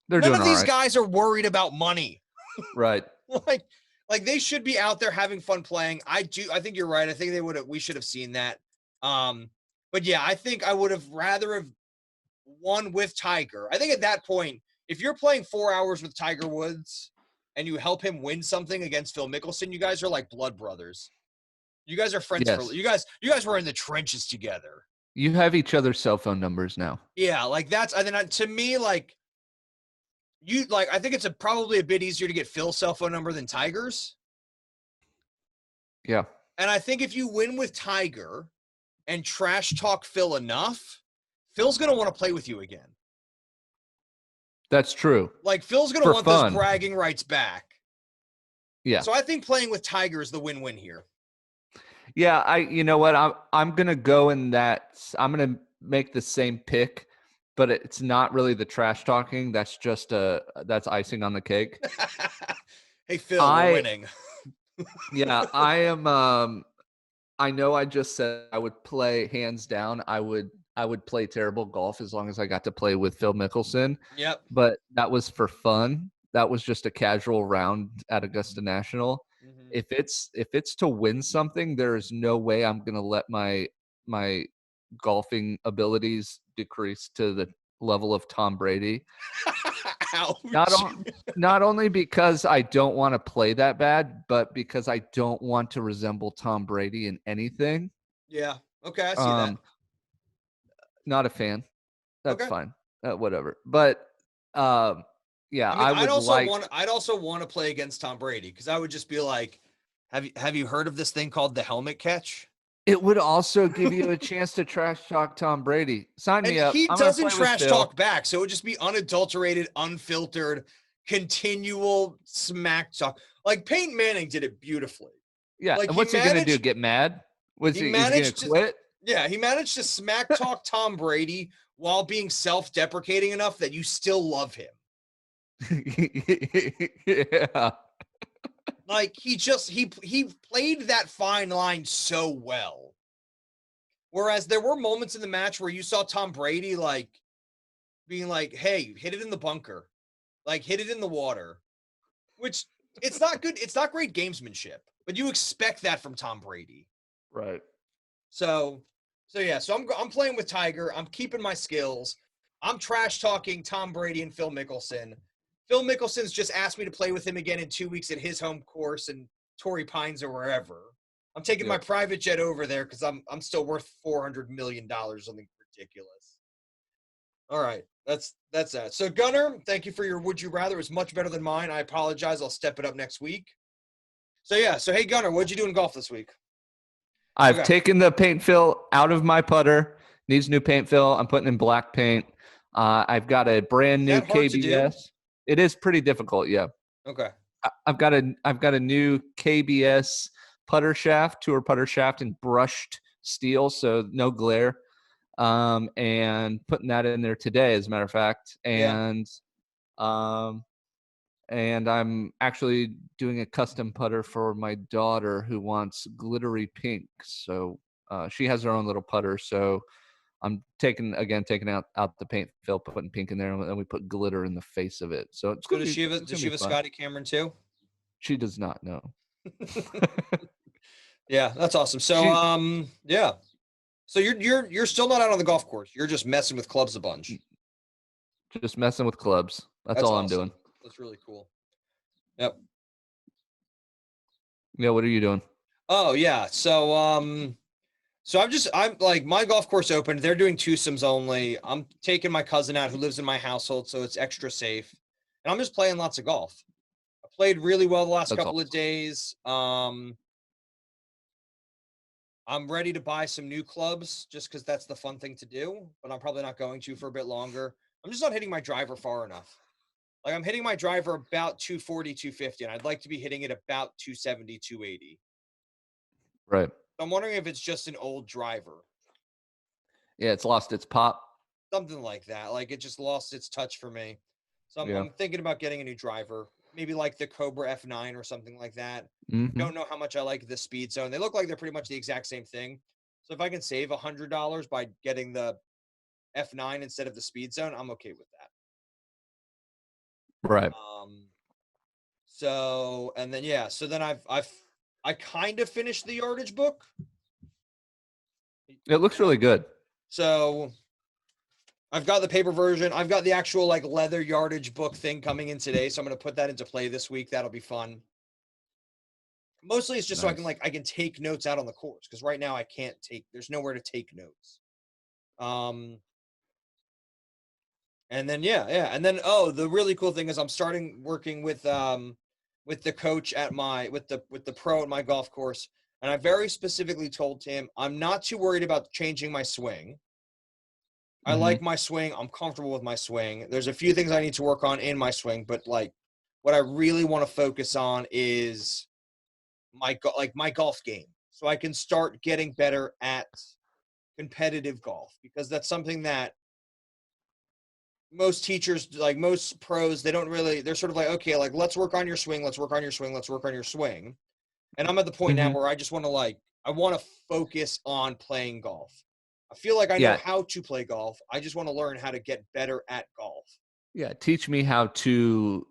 Speaker 2: none of these guys are worried about money.
Speaker 3: Right.
Speaker 2: like they should be out there having fun playing. I think you're right. I think we should have seen that. But yeah, I think I would have rather have won with Tiger. I think at that point, if you're playing 4 hours with Tiger Woods and you help him win something against Phil Mickelson, you guys are like blood brothers. You guys are friends
Speaker 3: Yes.
Speaker 2: for you guys were in the trenches together.
Speaker 3: You have each other's cell phone numbers now.
Speaker 2: Yeah, like that's I think to me like I think it's probably a bit easier to get Phil's cell phone number than Tiger's.
Speaker 3: Yeah.
Speaker 2: And I think if you win with Tiger and trash talk Phil enough, Phil's going to want to play with you again.
Speaker 3: That's true.
Speaker 2: Like Phil's going to want those bragging rights back.
Speaker 3: Yeah.
Speaker 2: So I think playing with Tiger is the win-win here.
Speaker 3: Yeah, you know what? I'm going to go in that. I'm going to make the same pick, but it's not really the trash talking. That's just that's icing on the cake.
Speaker 2: Hey Phil, we're winning.
Speaker 3: Yeah, I am I know I just said I would play hands down. I would play terrible golf as long as I got to play with Phil Mickelson.
Speaker 2: Yep.
Speaker 3: But that was for fun. That was just a casual round at Augusta National. Mm-hmm. If it's to win something, there is no way I'm going to let my golfing abilities decrease to the level of Tom Brady. Not only because I don't want to play that bad, but because I don't want to resemble Tom Brady in anything.
Speaker 2: Yeah. Okay, I see that.
Speaker 3: Not a fan. That's fine. Whatever. But yeah, I mean,
Speaker 2: I'd also want to play against Tom Brady because I would just be like, have you heard of this thing called the helmet catch?
Speaker 3: It would also give you a chance to trash talk Tom Brady. Sign me up.
Speaker 2: He doesn't trash talk back, so it would just be unadulterated, unfiltered, continual smack talk. Like Peyton Manning did it beautifully.
Speaker 3: Yeah, like, and what's he going to do? Get mad? Is he going to quit?
Speaker 2: Yeah, he managed to smack talk Tom Brady while being self-deprecating enough that you still love him.
Speaker 3: Yeah.
Speaker 2: Like he played that fine line so well. Whereas there were moments in the match where you saw Tom Brady like being like, "Hey, hit it in the bunker. Like hit it in the water." Which it's not good. It's not great gamesmanship, but you expect that from Tom Brady.
Speaker 3: Right.
Speaker 2: So I'm playing with Tiger. I'm keeping my skills. I'm trash talking Tom Brady and Phil Mickelson. Phil Mickelson's just asked me to play with him again in 2 weeks at his home course in Torrey Pines or wherever. I'm taking my private jet over there because I'm still worth $400 million, something ridiculous. All right, that's that. So Gunnar, thank you for your Would You Rather. It was much better than mine. I apologize. I'll step it up next week. So hey Gunnar, what'd you do in golf this week?
Speaker 3: I've taken the paint fill out of my putter. Needs new paint fill. I'm putting in black paint. I've got a brand new KBS. It is pretty difficult, yeah.
Speaker 2: Okay.
Speaker 3: I've got a new KBS putter shaft, tour putter shaft in brushed steel, so no glare. And putting that in there today, as a matter of fact. And and I'm actually doing a custom putter for my daughter who wants glittery pink. So she has her own little putter. So I'm taking out the paint fill, putting pink in there, and then we put glitter in the face of it. So it's good.
Speaker 2: Does she have a Scotty Cameron too?
Speaker 3: She does not know.
Speaker 2: Yeah, that's awesome. So yeah. So you're still not out on the golf course. You're just messing with clubs a bunch.
Speaker 3: Just messing with clubs. That's all awesome. I'm doing.
Speaker 2: That's really cool. Yep.
Speaker 3: Yeah, what are you doing?
Speaker 2: Oh yeah. So I'm like my golf course opened. They're doing twosomes only. I'm taking my cousin out who lives in my household, so it's extra safe. And I'm just playing lots of golf. I played really well the last couple of days. I'm ready to buy some new clubs just because that's the fun thing to do, but I'm probably not going to for a bit longer. I'm just not hitting my driver far enough. Like I'm hitting my driver about 240, 250, and I'd like to be hitting it about 270, 280.
Speaker 3: Right.
Speaker 2: I'm wondering if it's just an old driver.
Speaker 3: Yeah, it's lost its pop.
Speaker 2: Something like that. Like it just lost its touch for me. So I'm thinking about getting a new driver. Maybe like the Cobra F9 or something like that.
Speaker 3: Mm-hmm.
Speaker 2: Don't know how much I like the Speed Zone. They look like they're pretty much the exact same thing. So if I can save $100 by getting the F9 instead of the Speed Zone, I'm okay with that.
Speaker 3: Right.
Speaker 2: So then I kind of finished the yardage book.
Speaker 3: It looks really good.
Speaker 2: So I've got the paper version. I've got the actual like leather yardage book thing coming in today. So I'm going to put that into play this week. That'll be fun. Mostly it's just so I can take notes out on the course. Cause right now there's nowhere to take notes. And then, yeah. And then, the really cool thing is I'm starting working with the coach at with the pro at my golf course. And I very specifically told him, I'm not too worried about changing my swing. I like my swing. I'm comfortable with my swing. There's a few things I need to work on in my swing, but like what I really want to focus on is my golf game. So I can start getting better at competitive golf, because that's something that most teachers, like most pros, they're sort of like, okay, like let's work on your swing. Let's work on your swing. Let's work on your swing. And I'm at the point now where I just want to I want to focus on playing golf. I feel like I know how to play golf. I just want to learn how to get better at golf.
Speaker 3: Yeah. Teach me how to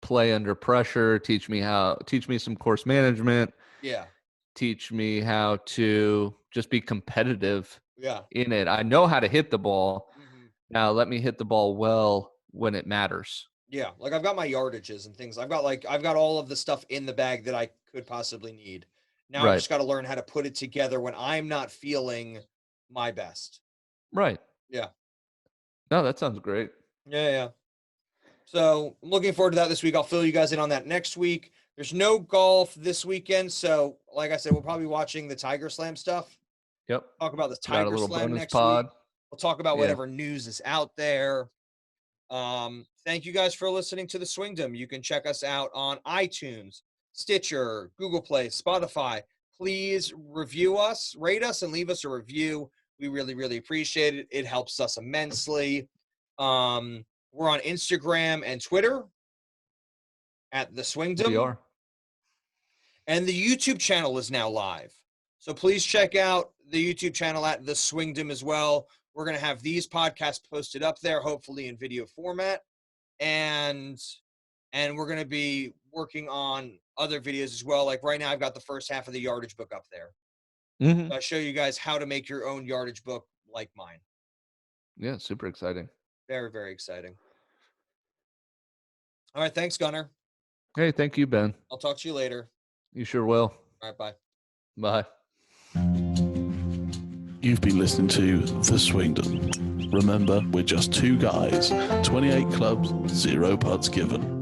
Speaker 3: play under pressure. Teach me some course management.
Speaker 2: Yeah.
Speaker 3: Teach me how to just be competitive in it. I know how to hit the ball. Now let me hit the ball well when it matters.
Speaker 2: Yeah. Like I've got my yardages and things. I've got all of the stuff in the bag that I could possibly need. Now I just got to learn how to put it together when I'm not feeling my best.
Speaker 3: Right.
Speaker 2: Yeah.
Speaker 3: No, that sounds great.
Speaker 2: Yeah. So I'm looking forward to that this week. I'll fill you guys in on that next week. There's no golf this weekend. So like I said, we'll probably be watching the Tiger Slam stuff.
Speaker 3: Yep.
Speaker 2: Talk about the Tiger Slam next week. We'll talk about whatever news is out there. Thank you guys for listening to the Swingdom. You can check us out on iTunes, Stitcher, Google Play, Spotify. Please review us, rate us, and leave us a review. We really, really appreciate it. It helps us immensely. We're on Instagram and Twitter at the Swingdom.
Speaker 3: We are.
Speaker 2: And the YouTube channel is now live. So please check out the YouTube channel at the Swingdom as well. We're going to have these podcasts posted up there, hopefully in video format. And we're going to be working on other videos as well. Like right now, I've got the first half of the yardage book up there. So I show you guys how to make your own yardage book like mine.
Speaker 3: Yeah, super exciting.
Speaker 2: Very, very exciting. All right, thanks, Gunnar.
Speaker 3: Hey, thank you, Ben.
Speaker 2: I'll talk to you later.
Speaker 3: You sure will.
Speaker 2: All right, bye.
Speaker 3: Bye.
Speaker 1: You've been listening to The Swingdom. Remember, we're just two guys, 28 clubs, 0 putts given.